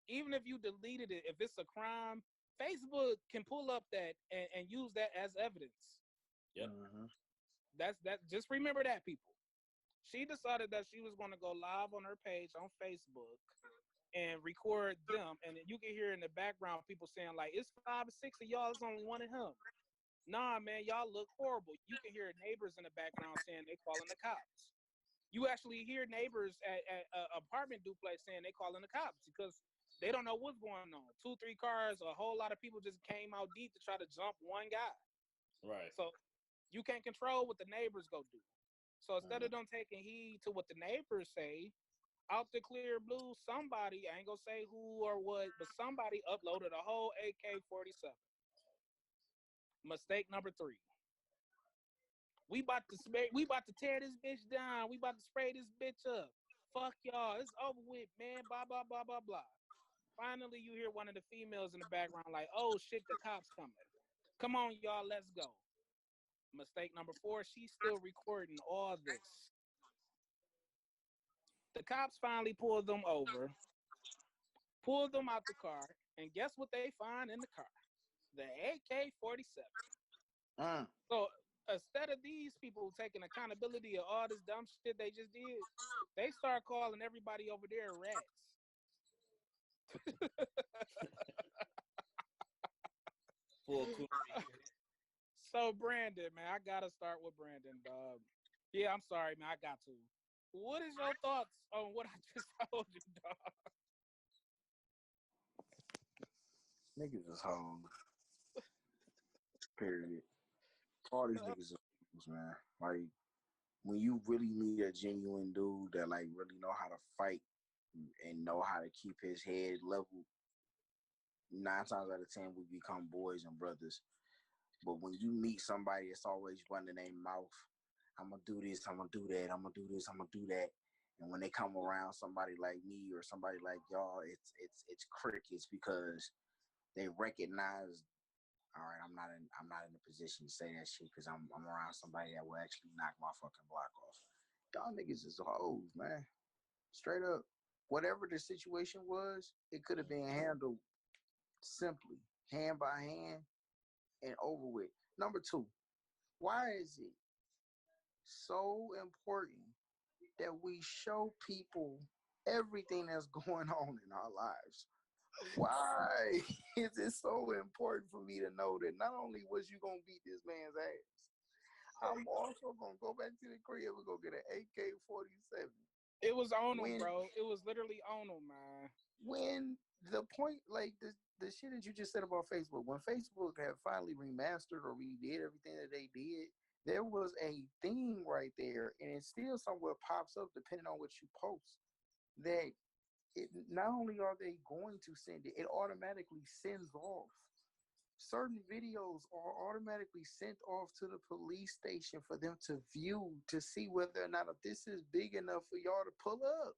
Even if you deleted it, if it's a crime, Facebook can pull up that and use that as evidence. Yep. That. Just remember that, people. She decided that she was going to go live on her page on Facebook and record them. And you can hear in the background people saying, like, it's 5 or 6 of y'all, it's only one of him. Nah, man, y'all look horrible. You can hear neighbors in the background saying they calling the cops. You actually hear neighbors at apartment duplex saying they calling the cops because they don't know what's going on. 2, 3 cars, a whole lot of people just came out deep to try to jump one guy. Right. So you can't control what the neighbors go do. So instead of them taking heed to what the neighbors say, out the clear blue, somebody, I ain't gonna say who or what, but somebody uploaded a whole AK-47. Mistake number 3. We about to tear this bitch down. We about to spray this bitch up. Fuck y'all. It's over with, man. Blah, blah, blah, blah, blah. Finally, you hear one of the females in the background like, oh shit, the cops coming. Come on, y'all, let's go. Mistake number 4, she's still recording all this. The cops finally pulled them over, pulled them out the car, and guess what they find in the car? The AK-47. So instead of these people taking accountability of all this dumb shit they just did, they start calling everybody over there rats. Full cool. So Brandon, man, I gotta start with Brandon, dog. Yeah, I'm sorry, man, I got to. What is your thoughts on what I just told you, dog? Niggas is hoes. Period. All these niggas are hoes, man. Like when you really meet a genuine dude that like really know how to fight and know how to keep his head level, 9 times out of 10 we become boys and brothers. But when you meet somebody that's always running their mouth, I'm gonna do this, I'm gonna do that, I'm gonna do this, I'm gonna do that. And when they come around somebody like me or somebody like y'all, it's crickets because they recognize, all right, I'm not in a position to say that shit because I'm around somebody that will actually knock my fucking block off. Y'all niggas is hoes, man. Straight up. Whatever the situation was, it could have been handled simply, hand by hand, and over with. Number two, why is it so important that we show people everything that's going on in our lives? Why is it so important for me to know that not only was you gonna beat this man's ass, I'm also gonna go back to the crib and go get an AK-47. It was on him, When bro. It was literally on him, man. when the point, like the shit that you just said about Facebook, when Facebook had finally remastered or redid everything that they did, there was a thing right there, and it still somewhere pops up depending on what you post. That it not only are they going to send it, it automatically sends off. Certain videos are automatically sent off to the police station for them to view to see whether or not if this is big enough for y'all to pull up.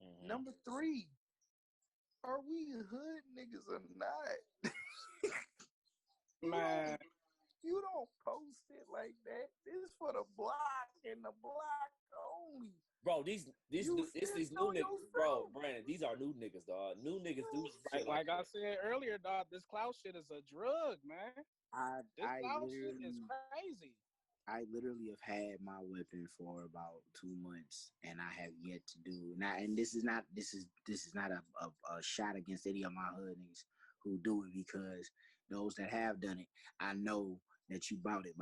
Mm-hmm. Number three, are we hood niggas or not? you Man, don't you don't post it like that. This is for the block and the block only. Bro, these You new it's snitched these new on niggas, bro. yourself. Brandon, these are new niggas, dog. New niggas do You shit like like I that. said earlier, dog, this clout shit is a drug, man. I This I clout shit is literally crazy. I literally have had my weapon for about 2 months, and I have yet to do. And this is not a shot against any of my hood niggas who do it, because those that have done it, I know that you bout it.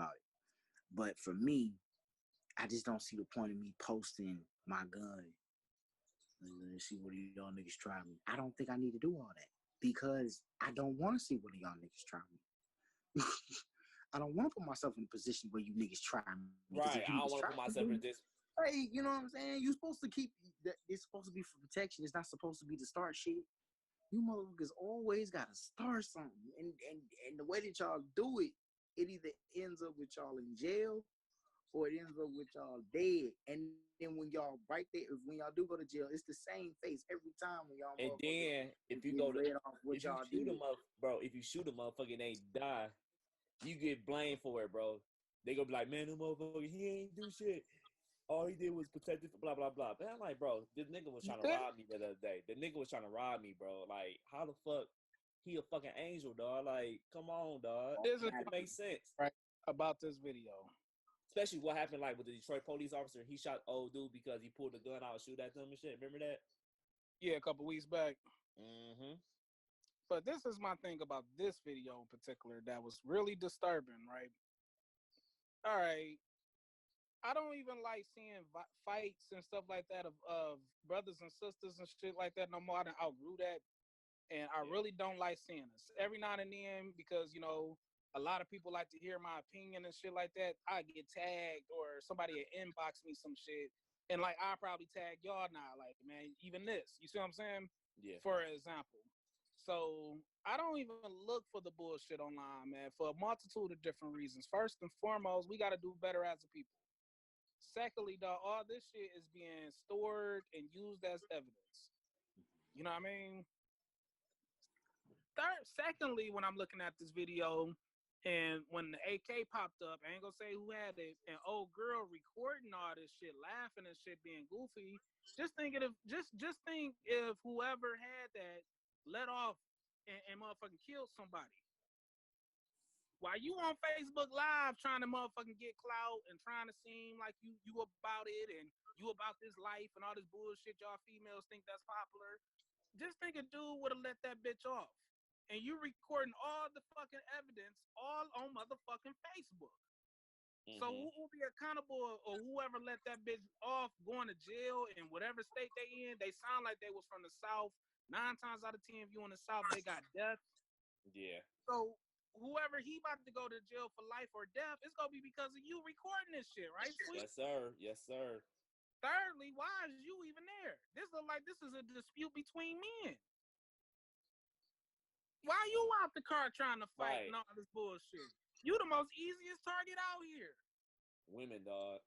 But for me, I just don't see the point of me posting my gun. Let's see what y'all niggas try me. I don't think I need to do all that because I don't want to see what y'all niggas try me. I don't want to put myself in a position where you niggas try me, because if Right. you I niggas don't want try to put me, myself in this. hey, you know what I'm saying? You're supposed to keep that. It's supposed to be for protection. It's not supposed to be to start shit. You motherfuckers always gotta start something, and the way that y'all do it, it either ends up with y'all in jail or it ends up with y'all dead. And then when y'all right there, when y'all do go to jail, it's the same face every time when y'all And motherfuckers then is getting laid off what if you y'all shoot did. them up, bro, if you shoot a motherfucker and they die, you get blamed for it, bro. They gonna be like, man, the motherfucker, he ain't do shit. All he did was protect it, blah blah blah. But I'm like, bro, this nigga was trying to rob me the other day. The nigga was trying to rob me, bro. Like, how the fuck he a fucking angel, dog? Like, come on, dog. This is It makes sense. right about this video. Especially what happened like with the Detroit police officer. He shot old dude because he pulled the gun out and shoot at them and shit. Remember that? Yeah, a couple weeks back. Mm-hmm. But this is my thing about this video in particular that was really disturbing, right? All right. I don't even like seeing fights and stuff like that of brothers and sisters and shit like that no more. I done outgrew that. And I Yeah. really don't like seeing this. Every now and then, because, you know, a lot of people like to hear my opinion and shit like that, I get tagged or somebody inbox me some shit. And, like, I probably tag y'all now. Like, man, even this. You see what I'm saying? Yeah. For example. So I don't even look for the bullshit online, man, for a multitude of different reasons. First and foremost, we got to do better as a people. Secondly, dog, all this shit is being stored and used as evidence. You know what I mean? Secondly, when I'm looking at this video, and when the AK popped up, I ain't gonna say who had it, and old girl recording all this shit, laughing and shit, being goofy. Just think if whoever had that let off and motherfucking killed somebody. While you on Facebook Live trying to motherfucking get clout and trying to seem like you about it and you about this life and all this bullshit y'all females think that's popular, just think a dude would have let that bitch off. And you recording all the fucking evidence all on motherfucking Facebook. So who will be accountable, or whoever let that bitch off going to jail in whatever state they in? They sound like they was from the South. 9 times out of 10, if you in the South, they got death. Yeah. So whoever he about to go to jail for life or death, it's gonna be because of you recording this shit, right, Sweet? Yes, sir. Yes, sir. Thirdly, why is you even there? This look like this is a dispute between men. Why you out the car trying to fight and all this bullshit? You the most easiest target out here. Women, dog.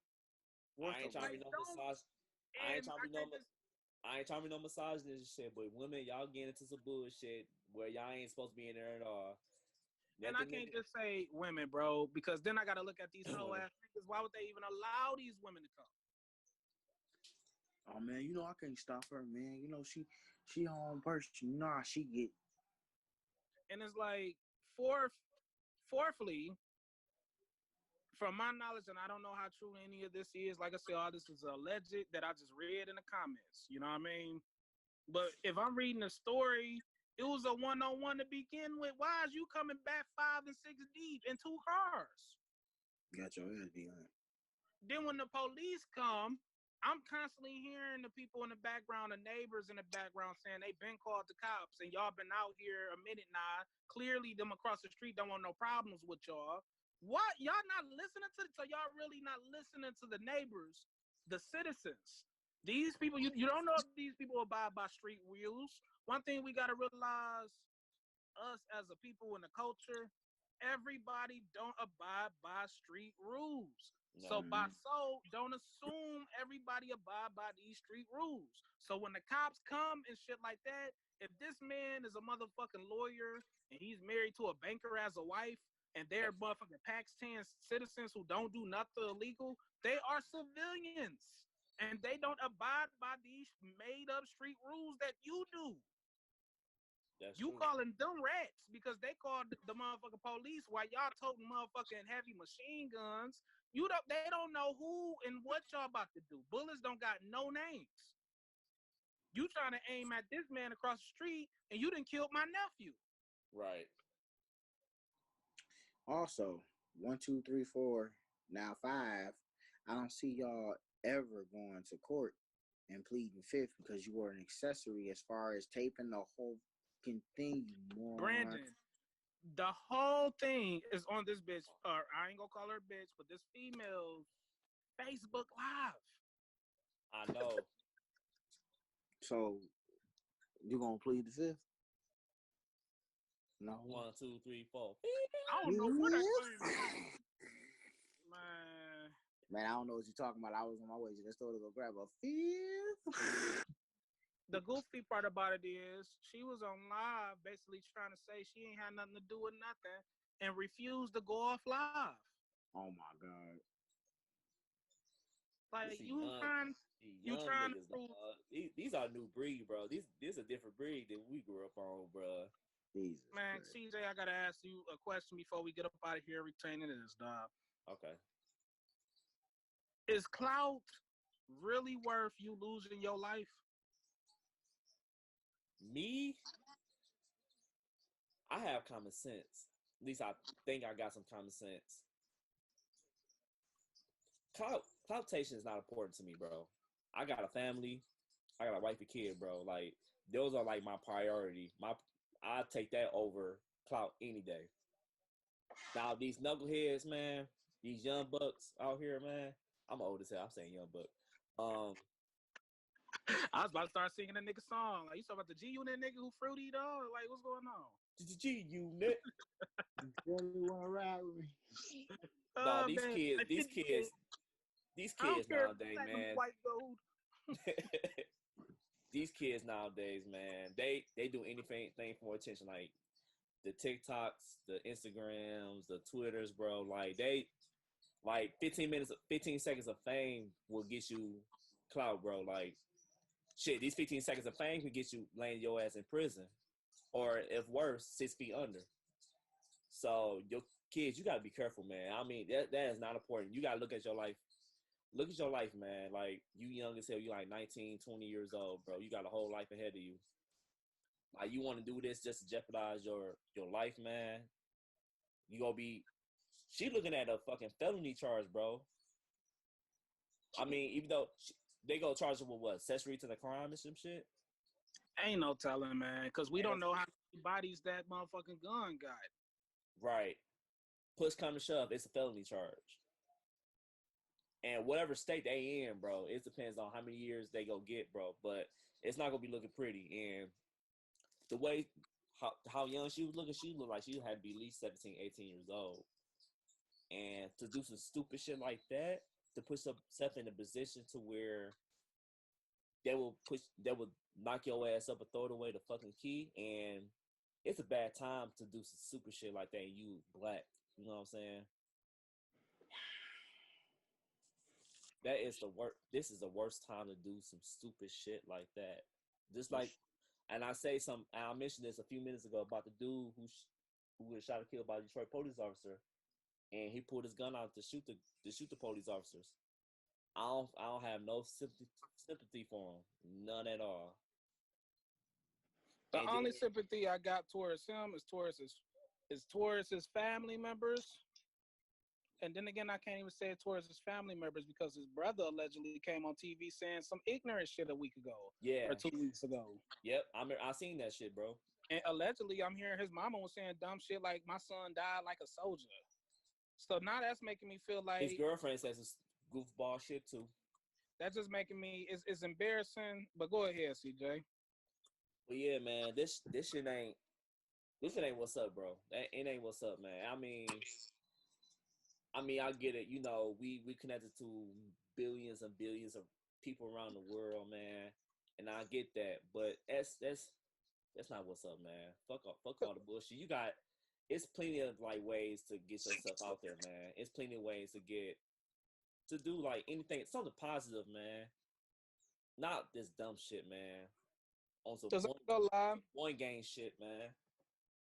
I ain't trying to be no massage. I ain't trying to be no misogynist shit, but women, y'all getting into some bullshit where y'all ain't supposed to be in there at all. And I can't just say women, bro, because then I gotta look at these hoe ass niggas. Why would they even allow these women to come? Oh man, you know I can't stop her, man. You know she her own person. Nah, she get. And it's like fourthly, from my knowledge, and I don't know how true any of this is. Like I said, all this is alleged that I just read in the comments. You know what I mean? But if I'm reading a story, it was a one-on-one to begin with. Why is you coming back 5 and 6 deep in 2 cars? Got your ass behind. Then when the police come, I'm constantly hearing the people in the background, the neighbors in the background saying they've been called the cops and y'all been out here a minute now. Clearly them across the street don't want no problems with y'all. What? Y'all not listening to, so y'all really not listening to the neighbors, the citizens. These people, you don't know if these people abide by street rules. One thing we got to realize, us as a people in the culture, everybody don't abide by street rules. No. So by don't assume everybody abide by these street rules. So when the cops come and shit like that, if this man is a motherfucking lawyer and he's married to a banker as a wife, and they're motherfucking Pakistan citizens who don't do nothing illegal, they are civilians. And they don't abide by these made-up street rules that you do. That's you true. Calling them rats because they called the motherfucking police while y'all toting motherfucking heavy machine guns. They don't know who and what y'all about to do. Bullets don't got no names. You trying to aim at this man across the street and you done killed my nephew. Right. Also, 1, 2, 3, 4, now 5. I don't see y'all ever going to court and pleading fifth because you were an accessory as far as taping the whole thing. Brandon, the whole thing is on this bitch. I ain't gonna call her bitch, but this female Facebook Live. I know. So you gonna plead the fifth? No. 1, 2, 3, 4. I don't know what I claim. Man, I don't know what you're talking about. I was on my way to the store to go grab a fifth. The goofy part about it is she was on live basically trying to say she ain't had nothing to do with nothing and refused to go off live. Oh my God. Like you young trying niggas, to prove these are new breed, bro. This is a different breed than we grew up on, bro. Jesus man, Christ. CJ, I gotta ask you a question before we get up out of here retaining this, dog. Okay. Is clout really worth you losing your life? Me, I have common sense. At least I think I got some common sense. Cloutation is not important to me, bro. I got a family. I got a wife and kid, bro. Like, those are like my priority. I take that over clout any day. Now, these knuckleheads, man, these young bucks out here, man. I'm old as hell. I'm saying young buck. I was about to start singing a nigga song. Like, you talking about the G Unit nigga who fruity dog? Like, what's going on? G Unit. You really want to ride with me? No, these kids nowadays, man. White gold. These kids nowadays, man, they do anything for attention. Like the TikToks, the Instagrams, the Twitters, bro. Like 15 seconds of fame will get you clout, bro. Like shit, these 15 seconds of fame can get you laying your ass in prison, or if worse, 6 feet under. So your kids, you gotta be careful, man. I mean, that is not important. You gotta look at your life. Look at your life, man. Like, you young as hell. You like 19, 20 years old, bro. You got a whole life ahead of you. Like, you want to do this just to jeopardize your life, man. You gonna be. She looking at a fucking felony charge, bro. I mean, even though they go charge her with what, accessory to the crime and some shit. Ain't no telling, man, because we And don't know how many bodies that motherfucking gun got. right, push come to shove, it's a felony charge. And whatever state they in, bro, it depends on how many years they go get, bro. But it's not gonna be looking pretty. And the way how young she was looking, she looked like she had to be at least 17, 18 years old. And to do some stupid shit like that, to put yourself in a position to where they will knock your ass up and throw it away the fucking key. And it's a bad time to do some super shit like that. And you black, you know what I'm saying? That is the worst. This is the worst time to do some stupid shit like that. Just like, and I mentioned this a few minutes ago about the dude who was shot and killed by a Detroit police officer, and he pulled his gun out to shoot the police officers. I don't have no sympathy for him, none at all. The And only sympathy I got towards him is towards his family members. And then again, I can't even say it towards his family members because his brother allegedly came on TV saying some ignorant shit a week ago. Yeah. Or 2 weeks ago. Yep, I seen that shit, bro. And allegedly, I'm hearing his mama was saying dumb shit like my son died like a soldier. So now that's making me feel like his girlfriend says it's goofball shit too. That's just making me it's embarrassing. But go ahead, CJ. Well, yeah, man, this shit ain't what's up, bro. It ain't what's up, man. I mean, I get it. You know, we connected to billions and billions of people around the world, man, and I get that. But that's not what's up, man. Fuck all the bullshit. It's plenty of like ways to get yourself out there, man. It's plenty of ways to do like anything, something positive, man. Not this dumb shit, man. On some one game shit, man.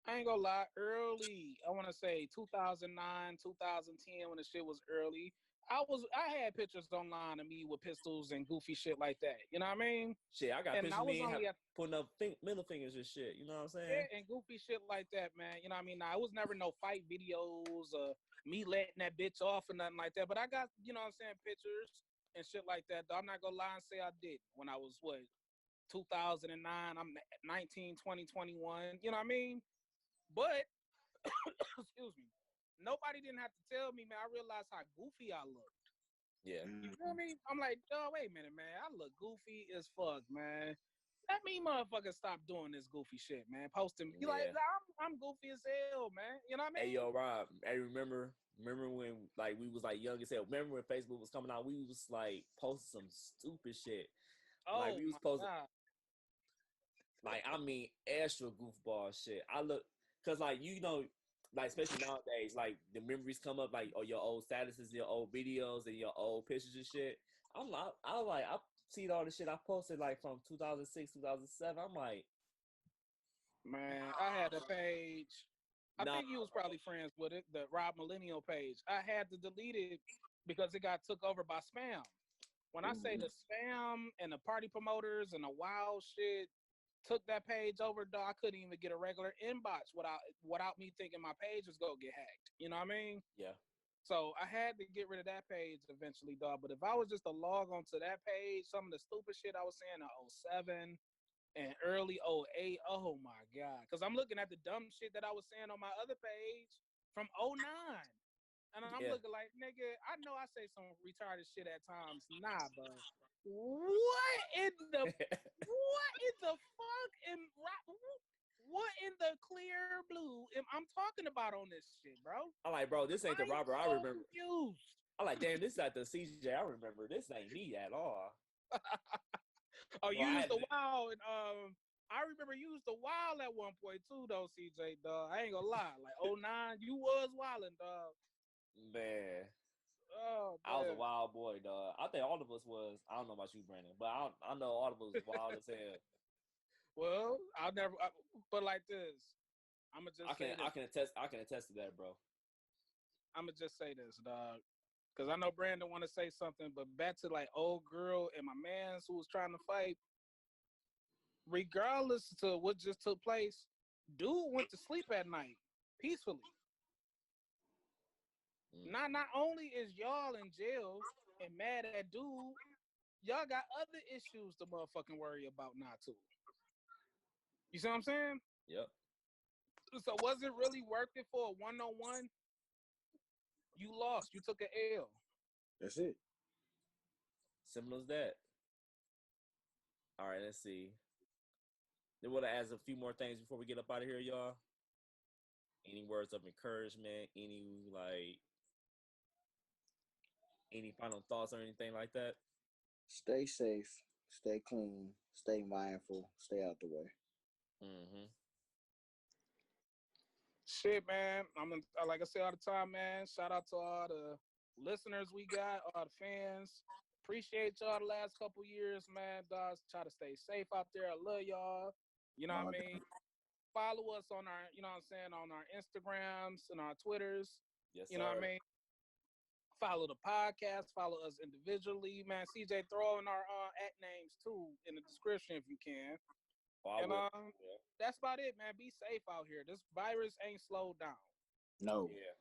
I ain't gonna lie, early, I want to say 2009, 2010, when the shit was early, I had pictures online of me with pistols and goofy shit like that. You know what I mean? Shit, I got and pictures of me putting up middle fingers and shit. You know what I'm saying? Yeah, and goofy shit like that, man. You know what I mean? Now, it was never no fight videos or me letting that bitch off or nothing like that. But I got, you know what I'm saying, pictures and shit like that. Though I'm not gonna lie and say I did when I was, 2009, I'm 19, 20, 21. You know what I mean? But, excuse me, nobody didn't have to tell me, man. I realized how goofy I looked. Yeah. You feel me? I'm like, oh, wait a minute, man. I look goofy as fuck, man. Let me motherfuckers stop doing this goofy shit, man. Posting, you like, I'm goofy as hell, man. You know what I mean? Hey, yo, Rob. Hey, remember when like we was like young as hell? Remember when Facebook was coming out? We was like posting some stupid shit. Oh, like we was posting, God. like I mean, extra goofball shit. I look. Cause like like especially nowadays, like the memories come up, like your old statuses, your old videos, and your old pictures and shit. I see all the shit I posted like from 2006, 2007. I'm like, man, I had a page. I think you was probably friends with it, the Rob Millennial page. I had to delete it because it got took over by spam. When I say the spam and the party promoters and the wild shit took that page over, dog, I couldn't even get a regular inbox without me thinking my page was gonna get hacked. You know what I mean? Yeah. So I had to get rid of that page eventually, dog. But if I was just to log onto that page, some of the stupid shit I was saying in 07 and early 08, oh my God. Because I'm looking at the dumb shit that I was saying on my other page from 09. And I'm looking like, nigga, I know I say some retarded shit at times. Nah, bro. What in the fuck what in the clear blue am I'm talking about on this shit, bro? I'm like, bro, this ain't the Robert I remember. Confused. I'm like, damn, this is like the CJ I remember. This ain't me at all. You used to wild, and I remember you used to wild at one point too, though, CJ, dog. I ain't gonna lie, like 09, you was wilding, dog. Man. Oh, I was a wild boy, dog. I think all of us was. I don't know about you, Brandon, but I know all of us was wild as hell. Well, but like this, I'm gonna just I can attest to that, bro. I'ma just say this, dog. Cause I know Brandon want to say something, but back to like old girl and my man's who was trying to fight. Regardless to what just took place, dude went to sleep at night peacefully. Not only is y'all in jail and mad at dude, y'all got other issues to motherfucking worry about now too. You see what I'm saying? Yep. So was it really worth it for a 1-on-1? You lost. You took an L. That's it. Simple as that. All right, let's see. Then we'll ask a few more things before we get up out of here, y'all. Any words of encouragement? Any final thoughts or anything like that? Stay safe, stay clean, stay mindful, stay out the way. Mm-hmm. Shit, man. Like I say all the time, man. Shout out to all the listeners we got, all the fans. Appreciate y'all the last couple years, man. Dogs, try to stay safe out there. I love y'all. You know what I mean? Follow us on our, you know what I'm saying, on our Instagrams and our Twitters. Yes, you know what I mean? Follow the podcast. Follow us individually, man. CJ, throw in our at names too in the description if you can. And that's about it, man. Be safe out here. This virus ain't slowed down. No. Yeah.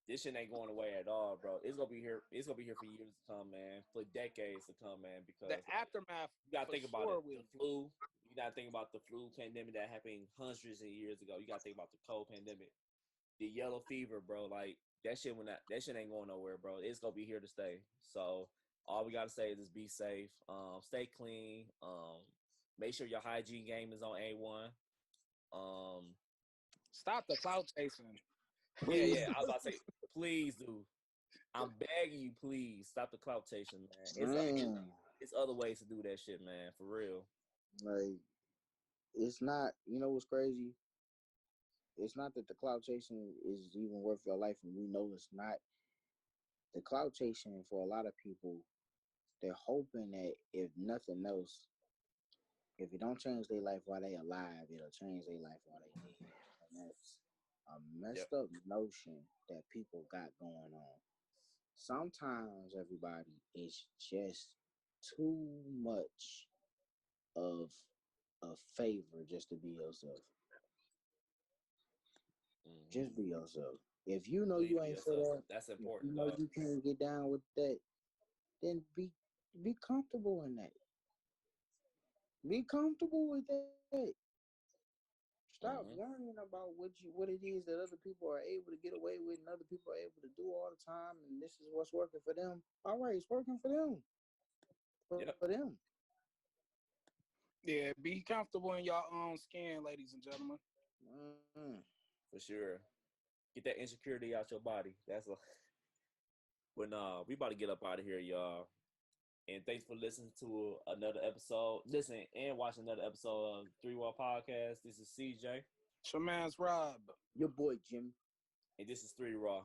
This shit ain't going away at all, bro. It's gonna be here. It's gonna be here for years to come, man. For decades to come, man. Because the aftermath. You gotta think about sure it. The flu. You gotta think about the flu pandemic that happened hundreds of years ago. You gotta think about the cold pandemic, the yellow fever, bro. Like that shit that shit ain't going nowhere, bro. It's gonna be here to stay. So all we gotta say is just be safe. Stay clean. Make sure your hygiene game is on A1. Stop the clout chasing. Yeah. I was about to say, please do. I'm begging you, please stop the clout chasing, man. It's other ways to do that shit, man. For real. Like, it's not. You know what's crazy? It's not that the clout chasing is even worth your life, and we know it's not. The clout chasing for a lot of people, they're hoping that if nothing else, if it don't change their life while they alive, it'll change their life while they dead. And that's a messed up notion that people got going on. Sometimes, everybody, it's just too much of a favor just to be yourself. Mm-hmm. Just be yourself. If you know Please you ain't for that, that's important. if you know you can't get down with that, then be comfortable in that. Be comfortable with that. Stop worrying about what it is that other people are able to get away with and other people are able to do all the time, and this is what's working for them. All right, it's working for them. For them. Yeah, be comfortable in your own skin, ladies and gentlemen. For sure. Get that insecurity out your body. That's a. But nah, we about to get up out of here, y'all. And thanks for listening to another episode. Listen and watch another episode of 3 Raw Podcast. This is CJ. It's your man's Rob. Your boy Jim. And this is 3 Raw.